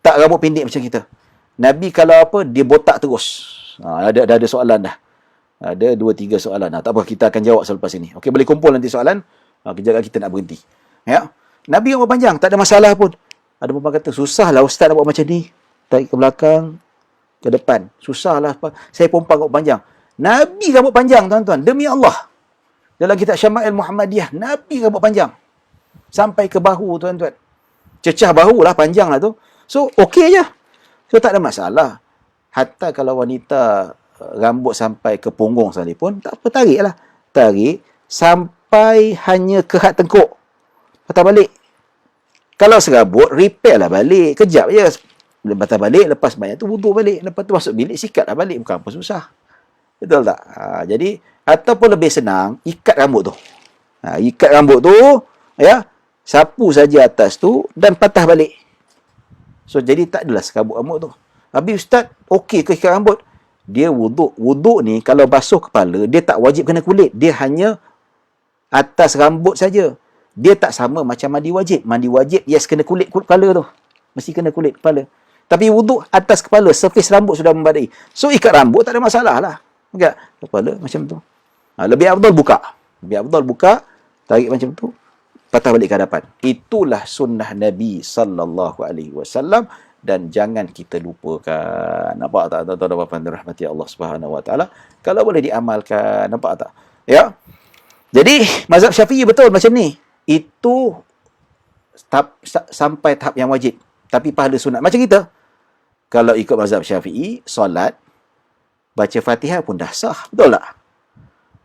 tak rambut pendek macam kita. Nabi kalau apa, dia botak terus. Ada soalan dah. Ada 2-3 soalan. Tak apa, kita akan jawab selepas ini. Okey, boleh kumpul nanti soalan. Kejap kita nak berhenti. Ya. Nabi rambut panjang, tak ada masalah pun. Ada perempuan kata, susahlah Ustaz nak buat macam ni. Tarik ke belakang, ke depan. Susahlah. Saya perempuan rambut panjang. Nabi rambut panjang, tuan-tuan. Demi Allah. Dalam kitab Syama'il Muhammadiyah, Nabi rambut panjang. Sampai ke bahu, tuan-tuan. Cecah bahu lah, panjang lah tu. So, okey je. So, tak ada masalah. Hatta kalau wanita rambut sampai ke punggung sekalipun, tak apa, tarik lah. Tarik sampai hanya ke had tengkuk. Patah balik. Kalau serabut, repair lah balik. Kejap je. Patah balik, lepas banyak tu wuduk balik. Lepas tu masuk bilik, sikat lah balik. Bukan apa susah. Betul tak? Jadi, ataupun lebih senang, ikat rambut tu. Ikat rambut tu, ya, sapu saja atas tu dan patah balik. So, jadi tak adalah sekabut rambut tu. Habis ustaz, okey ke ikat rambut? Dia wuduk. Wuduk ni, kalau basuh kepala, dia tak wajib kena kulit. Dia hanya atas rambut saja. Dia tak sama macam mandi wajib. Mandi wajib, yes, kena kulit kepala tu. Mesti kena kulit kepala. Tapi wuduk atas kepala, surface rambut sudah membadai. So, ikat rambut tak ada masalah lah. Ikat kepala macam tu. Lebih afdal buka. Lebih afdal buka, tarik macam tu, patah balik ke hadapan. Itulah sunnah Nabi sallallahu alaihi wasallam dan jangan kita lupakan. Nampak tak? Tuan-tuan dan puan-puan dirahmati Allah Subhanahu wa taala. Kalau boleh diamalkan, nampak tak? Ya. Jadi, mazhab Syafi'i betul macam ni. Itu sampai tahap yang wajib. Tapi pahala sunat macam kita. Kalau ikut mazhab Syafi'i, solat baca Fatihah pun dah sah. Betul tak?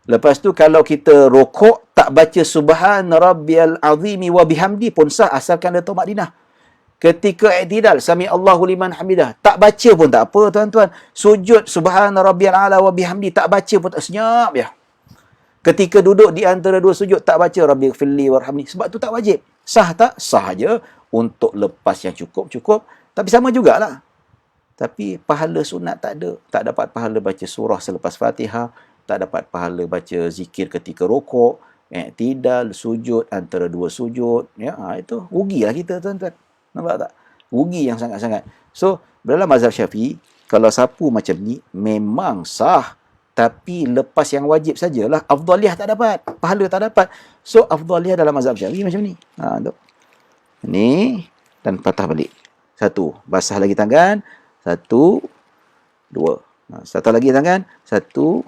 Lepas tu kalau kita rokok tak baca subhana rabbiyal azimi wa bihamdi pun sah asalkan ada tamadinah. Ketika i'tidal sami Allahu liman hamidah tak baca pun tak apa tuan-tuan. Sujud subhana rabbiyal ala wa bihamdi tak baca pun tak senyap ya. Ketika duduk di antara dua sujud tak baca rabbighfirli warhamni sebab tu tak wajib. Sah tak? Sah je untuk lepas yang cukup. Tapi sama jugalah. Tapi pahala sunat tak ada. Tak dapat pahala baca surah selepas Fatihah. Tak dapat pahala baca zikir ketika rokok, i'tidal, sujud, antara dua sujud. Ya, itu rugilah kita, tuan-tuan. Nampak tak? Rugi yang sangat-sangat. So, dalam mazhab Syafi'i, kalau sapu macam ni, memang sah. Tapi lepas yang wajib sajalah. Afdaliyah tak dapat. Pahala tak dapat. So, afdaliyah dalam mazhab Syafi'i macam ni. Tu. Ni, dan patah balik. Satu, basah lagi tangan. Satu, dua. Satu lagi tangan. Satu,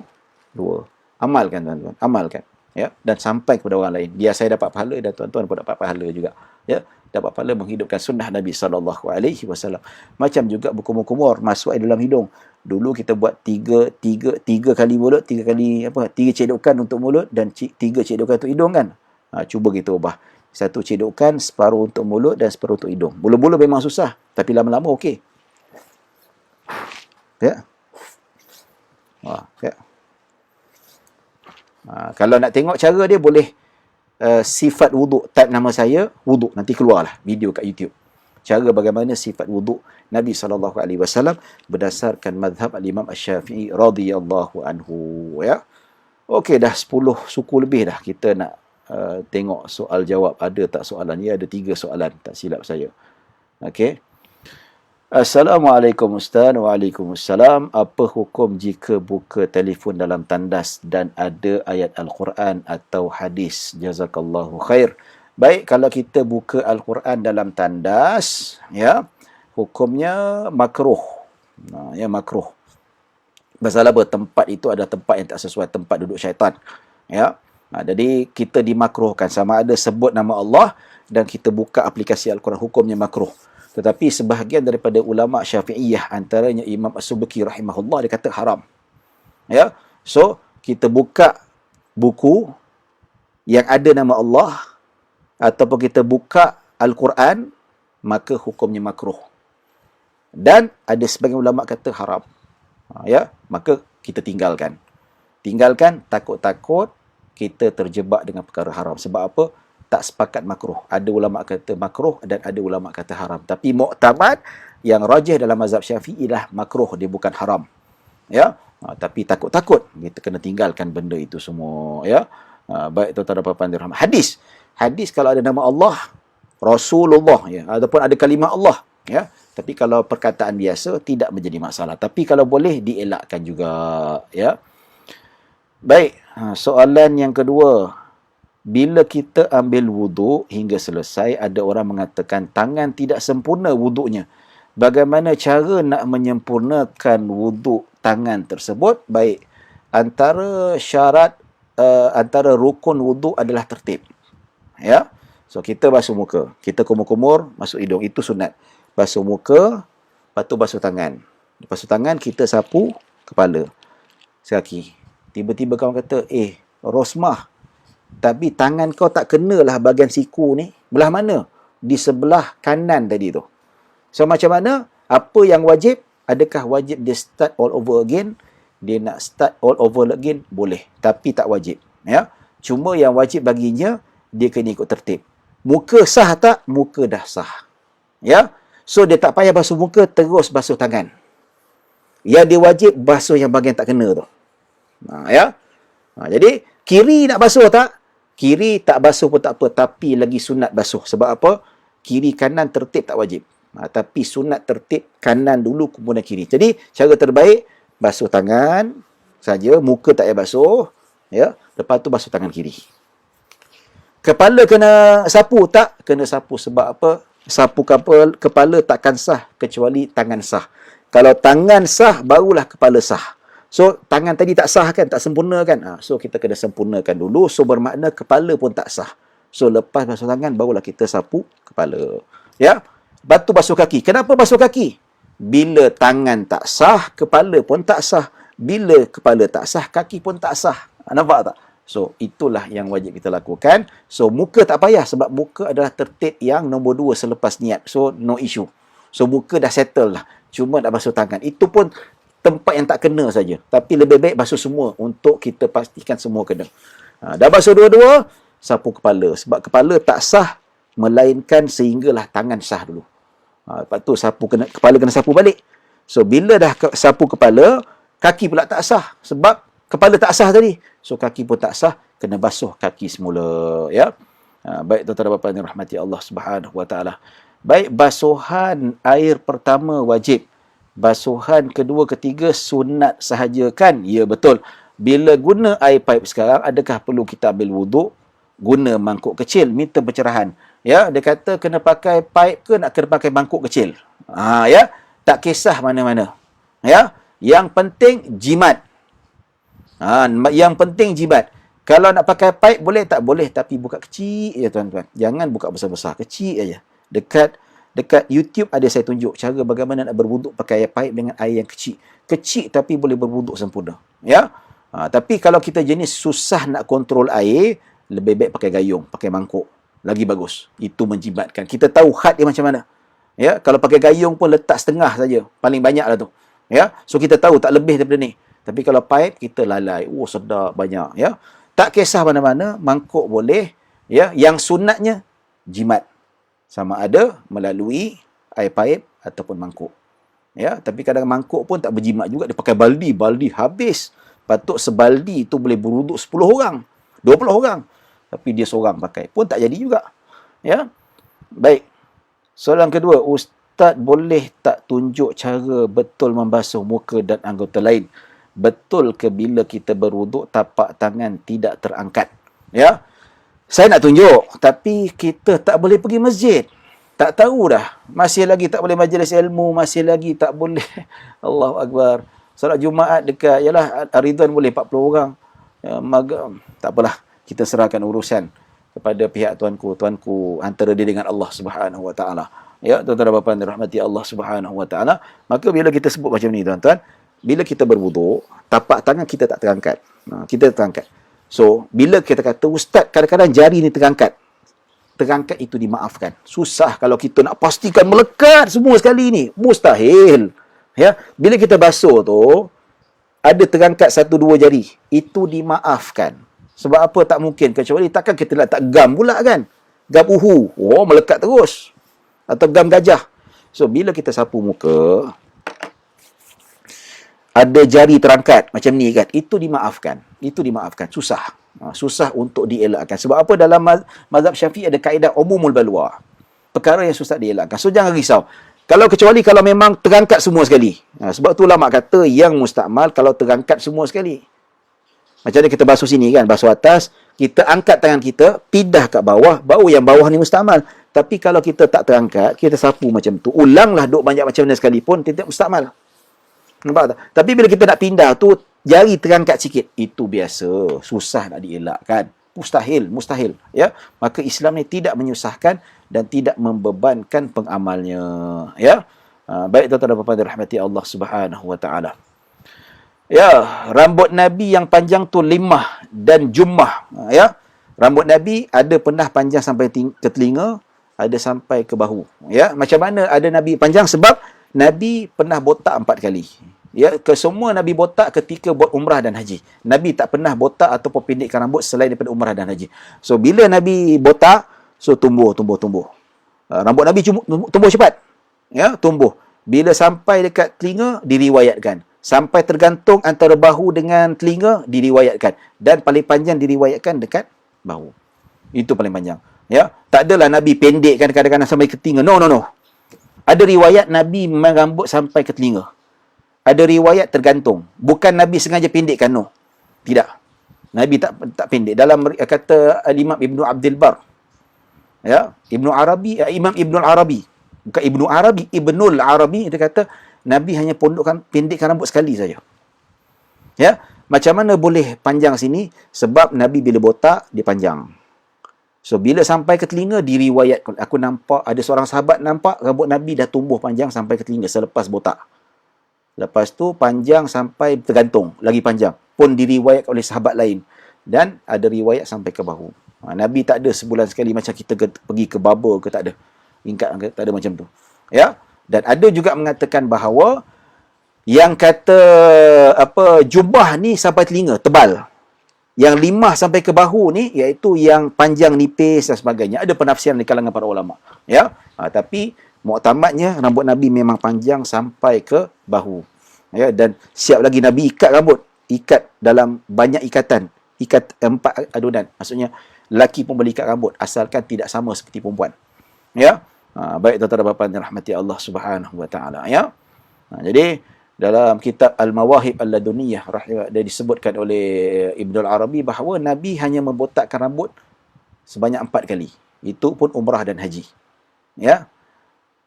dua. Amalkan tuan-tuan, amalkan. Ya, dan sampai kepada orang lain. Biar saya dapat pahala dan tuan-tuan pun dapat pahala juga. Ya, dapat pahala menghidupkan sunnah Nabi sallallahu alaihi wasallam. Macam juga berkumur-kumur masuk dalam hidung. Dulu kita buat tiga kali mulut, tiga cedokan untuk mulut dan tiga cedokan untuk hidung kan. Cuba kita ubah. Satu cedokan, separuh untuk mulut dan separuh untuk hidung. Mula-mula memang susah, tapi lama-lama okey. Ya. Ya. Kalau nak tengok cara dia boleh sifat wuduk, type nama saya wuduk, nanti keluarlah video kat YouTube. Cara bagaimana sifat wuduk Nabi SAW berdasarkan mazhab al-Imam Asy-Syafi'i radhiyallahu anhu ya. Okey, dah 10 suku lebih dah kita nak tengok soal jawab. Ada tak soalan? Ya, ada 3 soalan tak silap saya. Okey. Assalamualaikum Ustaz. Waalaikumsalam. Apa hukum jika buka telefon dalam tandas dan ada ayat Al-Quran atau hadis? Jazakallahu khair. Baik, kalau kita buka Al-Quran dalam tandas, ya, hukumnya makruh. Ya, makruh. Pasal apa? Tempat itu adalah tempat yang tak sesuai, tempat duduk syaitan. Ya. Jadi kita dimakruhkan sama ada sebut nama Allah dan kita buka aplikasi Al-Quran, hukumnya makruh. Tetapi sebahagian daripada ulama Syafi'iyah, antaranya Imam As-Subki rahimahullah, dia kata haram. Ya. So, kita buka buku yang ada nama Allah ataupun kita buka Al-Quran, maka hukumnya makruh. Dan ada sebagian ulama kata haram. Ya, maka kita tinggalkan. Tinggalkan, takut-takut kita terjebak dengan perkara haram. Sebab apa? Tak sepakat makruh. Ada ulama kata makruh dan ada ulama kata haram. Tapi muktamad yang rajih dalam mazhab Syafi'i lah makruh, dia bukan haram. Ya, tapi takut-takut kita kena tinggalkan benda itu semua. Ya, baik tuan-tuan dan puan-puan dirahmati. Hadis kalau ada nama Allah, Rasulullah, ya, ataupun ada kalimah Allah, ya. Tapi kalau perkataan biasa tidak menjadi masalah. Tapi kalau boleh dielakkan juga, ya. Baik, soalan yang kedua. Bila kita ambil wuduk hingga selesai, ada orang mengatakan tangan tidak sempurna wuduknya. Bagaimana cara nak menyempurnakan wuduk tangan tersebut? Baik, antara syarat, antara rukun wuduk adalah tertib. Ya, so kita basuh muka, kita kumur-kumur, masuk hidung, itu sunat. Basuh muka, lepas tu basuh tangan. Basuh tangan, kita sapu kepala, sekaki. Tiba-tiba kawan kata, Rosmah, tapi tangan kau tak kenalah bahagian siku ni. Belah mana? Di sebelah kanan tadi tu. So macam mana? Apa yang wajib? Adakah wajib dia start all over again? Dia nak start all over again? Boleh. Tapi tak wajib. Ya. Cuma yang wajib baginya, dia kena ikut tertib. Muka sah tak? Muka dah sah. Ya. So dia tak payah basuh muka, terus basuh tangan. Yang dia wajib basuh yang bahagian tak kena tu. Ya. Jadi kiri nak basuh tak? Kiri tak basuh pun tak apa, tapi lagi sunat basuh. Sebab apa? Kiri kanan tertib tak wajib. Tapi sunat tertib kanan dulu kemudian kiri. Jadi cara terbaik basuh tangan saja, muka tak payah basuh, ya. Lepas tu basuh tangan kiri. Kepala kena sapu tak? Kena sapu. Sebab apa? Sapu kepala takkan sah kecuali tangan sah. Kalau tangan sah, barulah kepala sah. So, tangan tadi tak sah kan? Tak sempurna kan? So, kita kena sempurnakan dulu. So, bermakna kepala pun tak sah. So, lepas basuh tangan, barulah kita sapu kepala. Ya? Lepas tu basuh kaki. Kenapa basuh kaki? Bila tangan tak sah, kepala pun tak sah. Bila kepala tak sah, kaki pun tak sah. Nampak tak? So, itulah yang wajib kita lakukan. So, muka tak payah sebab muka adalah tertib yang nombor 2 selepas niat. So, no issue. So, muka dah settle lah. Cuma nak basuh tangan. Itu pun tempat yang tak kena saja. Tapi lebih baik basuh semua untuk kita pastikan semua kena. Dah basuh dua-dua, sapu kepala. Sebab kepala tak sah, melainkan sehinggalah tangan sah dulu. Lepas tu kepala kena sapu balik. So, bila dah sapu kepala, kaki pula tak sah. Sebab kepala tak sah tadi. So, kaki pun tak sah, kena basuh kaki semula. Ya. Baik, tuan-tuan dan puan-puan yang rahmati Allah Subhanahu Wa Taala. Baik, basuhan air pertama wajib. Basuhan kedua, ketiga sunat sahaja kan? Ya, betul. Bila guna air pipe sekarang, adakah perlu kita ambil wuduk? Guna mangkuk kecil, minta pencerahan. Ya, dia kata kena pakai pipe ke nak kena pakai mangkuk kecil? Ya, tak kisah mana-mana. Ya, yang penting jimat. Yang penting jimat. Kalau nak pakai pipe boleh tak? Boleh, tapi buka kecil ya tuan-tuan. Jangan buka besar-besar, kecil aja. Dekat YouTube ada saya tunjuk cara bagaimana nak berwuduk pakai air pipe dengan air yang kecil. Kecil tapi boleh berwuduk sempurna. Ya. Tapi kalau kita jenis susah nak kontrol air, lebih baik pakai gayung, pakai mangkuk. Lagi bagus. Itu menjimatkan. Kita tahu had dia macam mana. Ya, kalau pakai gayung pun letak setengah saja. Paling banyaklah tu. Ya. So kita tahu tak lebih daripada ni. Tapi kalau pipe kita lalai. Oh, sedap banyak, ya. Tak kisah mana-mana, mangkuk boleh, ya. Yang sunatnya jimat. Sama ada melalui air pipe ataupun mangkuk. Ya, tapi kadang mangkuk pun tak berjimat juga, dia pakai baldi habis. Patut sebaldi itu boleh berwuduk 10 orang, 20 orang. Tapi dia seorang pakai pun tak jadi juga. Ya. Baik. Soalan kedua, Ustaz boleh tak tunjuk cara betul membasuh muka dan anggota lain? Betul ke bila kita berwuduk tapak tangan tidak terangkat? Ya. Saya nak tunjuk, tapi kita tak boleh pergi masjid. Tak tahu dah. Masih lagi tak boleh majlis ilmu, masih lagi tak boleh. Allahu Akbar. Solat Jumaat dekat, yalah, Ridwan boleh 40 orang. Tak apalah, kita serahkan urusan kepada pihak tuanku. Tuanku antara dia dengan Allah Subhanahu Wa Taala. Ya, tuan-tuan dan puan-puan dirahmati Allah Subhanahu Wa Taala. Maka bila kita sebut macam ni, tuan-tuan, bila kita berwuduk, tapak tangan kita tak terangkat. Kita terangkat. So, bila kita kata, Ustaz, kadang-kadang jari ni terangkat. Terangkat itu dimaafkan. Susah kalau kita nak pastikan melekat semua sekali ni. Mustahil. Ya, bila kita basuh tu, ada terangkat 1-2 jari. Itu dimaafkan. Sebab apa tak mungkin? Kecuali takkan kita letak gam pula kan? Gam uhu. Oh, melekat terus. Atau gam gajah. So, bila kita sapu muka, ada jari terangkat macam ni kan, itu dimaafkan. Susah. Susah untuk dielakkan. Sebab apa? Dalam mazhab Syafi'i ada kaedah umumul balwa. Perkara yang susah dielakkan. So jangan risau. Kecuali kalau memang terangkat semua sekali. Sebab tu ulama kata yang mustakmal kalau terangkat semua sekali. Macam mana kita basuh sini kan, basuh atas, kita angkat tangan kita, pindah kat bawah, baru yang bawah ni mustakmal. Tapi kalau kita tak terangkat, kita sapu macam tu, ulanglah duk banyak macam mana sekalipun, tidak mustakmal. Nampak tak? Tapi bila kita nak pindah tu, jari terangkat sikit. Itu biasa. Susah nak dielakkan. Mustahil. Ya? Maka Islam ni tidak menyusahkan dan tidak membebankan pengamalnya. Ya? Baik tuan-tuan dan puan-puan dirahmati Allah Subhanahu Wa Taala. Ya, rambut Nabi yang panjang tu limah dan jummah. Ya? Rambut Nabi ada pernah panjang sampai ke telinga, ada sampai ke bahu. Ya? Macam mana ada Nabi panjang? Sebab Nabi pernah botak 4 kali. Ya, kesemua Nabi botak ketika buat umrah dan haji. Nabi tak pernah botak ataupun pendekkan rambut selain daripada umrah dan haji. So, bila Nabi botak, so tumbuh. Rambut Nabi tumbuh cepat. Ya, tumbuh. Bila sampai dekat telinga, diriwayatkan. Sampai tergantung antara bahu dengan telinga, diriwayatkan. Dan paling panjang diriwayatkan dekat bahu. Itu paling panjang. Ya, tak adalah Nabi pendekkan kadang-kadang sampai ke telinga. No, no, no. Ada riwayat Nabi memang rambut sampai ke telinga. Ada riwayat tergantung. Bukan Nabi sengaja pendekkan, no. Tidak. Nabi tak pendek. Dalam kata Imam Ibnu Abdul Bar, ya, Imam Ibnul Arabi, bukan Ibnu Arabi, Ibnul Arabi, dia kata Nabi hanya pendekkan rambut sekali saja. Ya, macam mana boleh panjang sini? Sebab Nabi bila botak dia panjang. So bila sampai ke telinga diriwayatkan, aku nampak ada seorang sahabat nampak rambut Nabi dah tumbuh panjang sampai ke telinga selepas botak. Lepas tu panjang sampai tergantung, lagi panjang. Pun diriwayat oleh sahabat lain. Dan ada riwayat sampai ke bahu. Nabi tak ada sebulan sekali macam kita pergi ke barber ke, tak ada. Ingkat, tak ada macam tu. Ya. Dan ada juga mengatakan bahawa yang kata jubah ni sampai telinga, tebal. Yang 5 sampai ke bahu ni, iaitu yang panjang nipis dan sebagainya. Ada penafsiran di kalangan para ulama. Ya. Tapi muktamadnya rambut Nabi memang panjang sampai ke bahu. Ya, dan siap lagi Nabi ikat rambut. Ikat dalam banyak ikatan. Ikat 4 adunan. Maksudnya, lelaki pun boleh ikat rambut. Asalkan tidak sama seperti perempuan. Ya. Baik tuan-tuan dan puan-puan dirahmati Allah Subhanahu wa taala, ya. Jadi dalam kitab Al-Mawahib Al-Laduniyah dia disebutkan oleh Ibnul Arabi bahawa Nabi hanya membotakkan rambut sebanyak 4 kali. Itu pun umrah dan haji. Ya.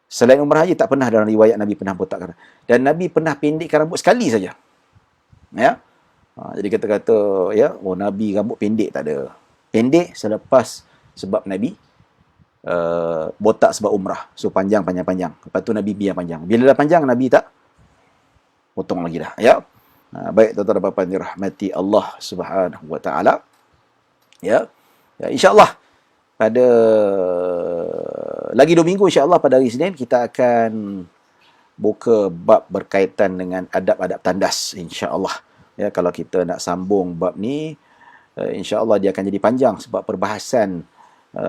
Selain umrah haji tak pernah dalam riwayat Nabi pernah botakkan. Dan Nabi pernah pendekkan rambut sekali saja. Ya. Jadi kata-kata ya, Nabi rambut pendek tak ada. Pendek selepas sebab Nabi botak sebab umrah. So panjang. Lepas tu Nabi biar panjang. Bila dah panjang Nabi tak potong lagi dah, ya. Baik tuan-tuan dan puan-puan dirahmati Allah Subhanahu wa taala. Ya. Insya-Allah pada lagi 2 minggu insya-Allah pada hari Isnin kita akan buka bab berkaitan dengan adab-adab tandas insya-Allah. Ya, kalau kita nak sambung bab ni insya-Allah dia akan jadi panjang sebab perbahasan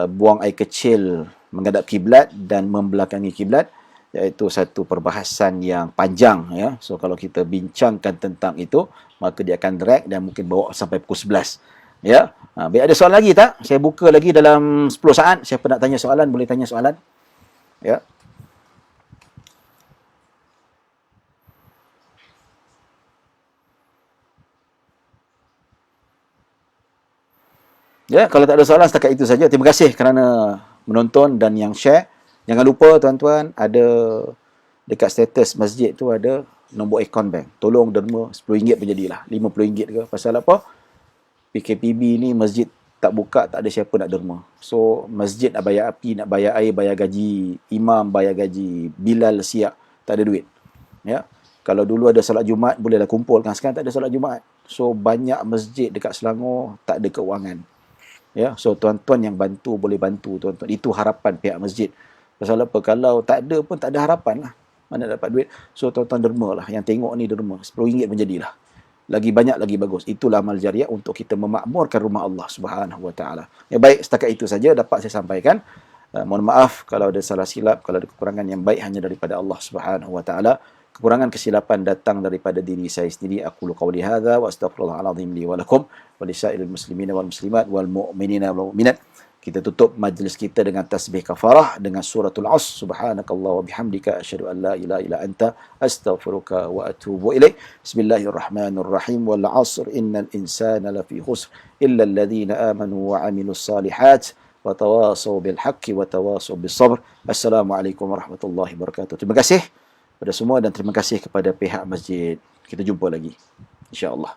buang air kecil menghadap kiblat dan membelakangi kiblat, iaitu satu perbahasan yang panjang, ya. So kalau kita bincangkan tentang itu, maka dia akan drag dan mungkin bawa sampai pukul 11. Ya. Baik, ada soalan lagi tak? Saya buka lagi dalam 10 saat. Siapa nak tanya soalan boleh tanya soalan. Ya. Ya, kalau tak ada soalan setakat itu saja. Terima kasih kerana menonton dan yang share. Jangan lupa tuan-tuan, ada dekat status masjid tu ada nombor akaun bank. Tolong derma RM10 pun jadilah. RM50 ke. Pasal apa? PKPB ni masjid tak buka, tak ada siapa nak derma. So, masjid nak bayar api, nak bayar air, bayar gaji imam, bayar gaji Bilal siap. Tak ada duit. Ya. Kalau dulu ada solat Jumaat, bolehlah kumpulkan. Sekarang tak ada solat Jumaat. So, banyak masjid dekat Selangor tak ada keuangan. Ya. So, tuan-tuan yang bantu, boleh bantu tuan-tuan. Itu harapan pihak masjid. Pasal apa? Kalau tak ada pun tak ada harapan lah. Mana dapat duit. So tuan-tuan derma lah. Yang tengok ni derma. RM10 pun jadilah. Lagi banyak lagi bagus. Itulah amal jariah untuk kita memakmurkan rumah Allah Subhanahu wa taala. Ya, baik, setakat itu saja dapat saya sampaikan. Mohon maaf kalau ada salah silap, kalau ada kekurangan, yang baik hanya daripada Allah Subhanahu wa taala. Kekurangan kesilapan datang daripada diri saya sendiri. Aqulu qawli hadza wa astaghfirullahalazim li wa lakum wa lisairil muslimina wal muslimat wal mu'minina wal mu'minat. Kita tutup majlis kita dengan tasbih kafarah dengan suratul Asr. Subhanakallah wa bihamdika asyhadu an la ilaha illa anta astaghfiruka wa atubu ilaik. Bismillahirrahmanirrahim. Wal 'asr innal insana lafi khusr illa alladhina amanu wa 'amilus salihat wa tawasaw bil haqqi wa tawasaw bis sabr. Assalamualaikum warahmatullahi wabarakatuh. Terima kasih kepada semua dan terima kasih kepada pihak masjid. Kita jumpa lagi insya-Allah.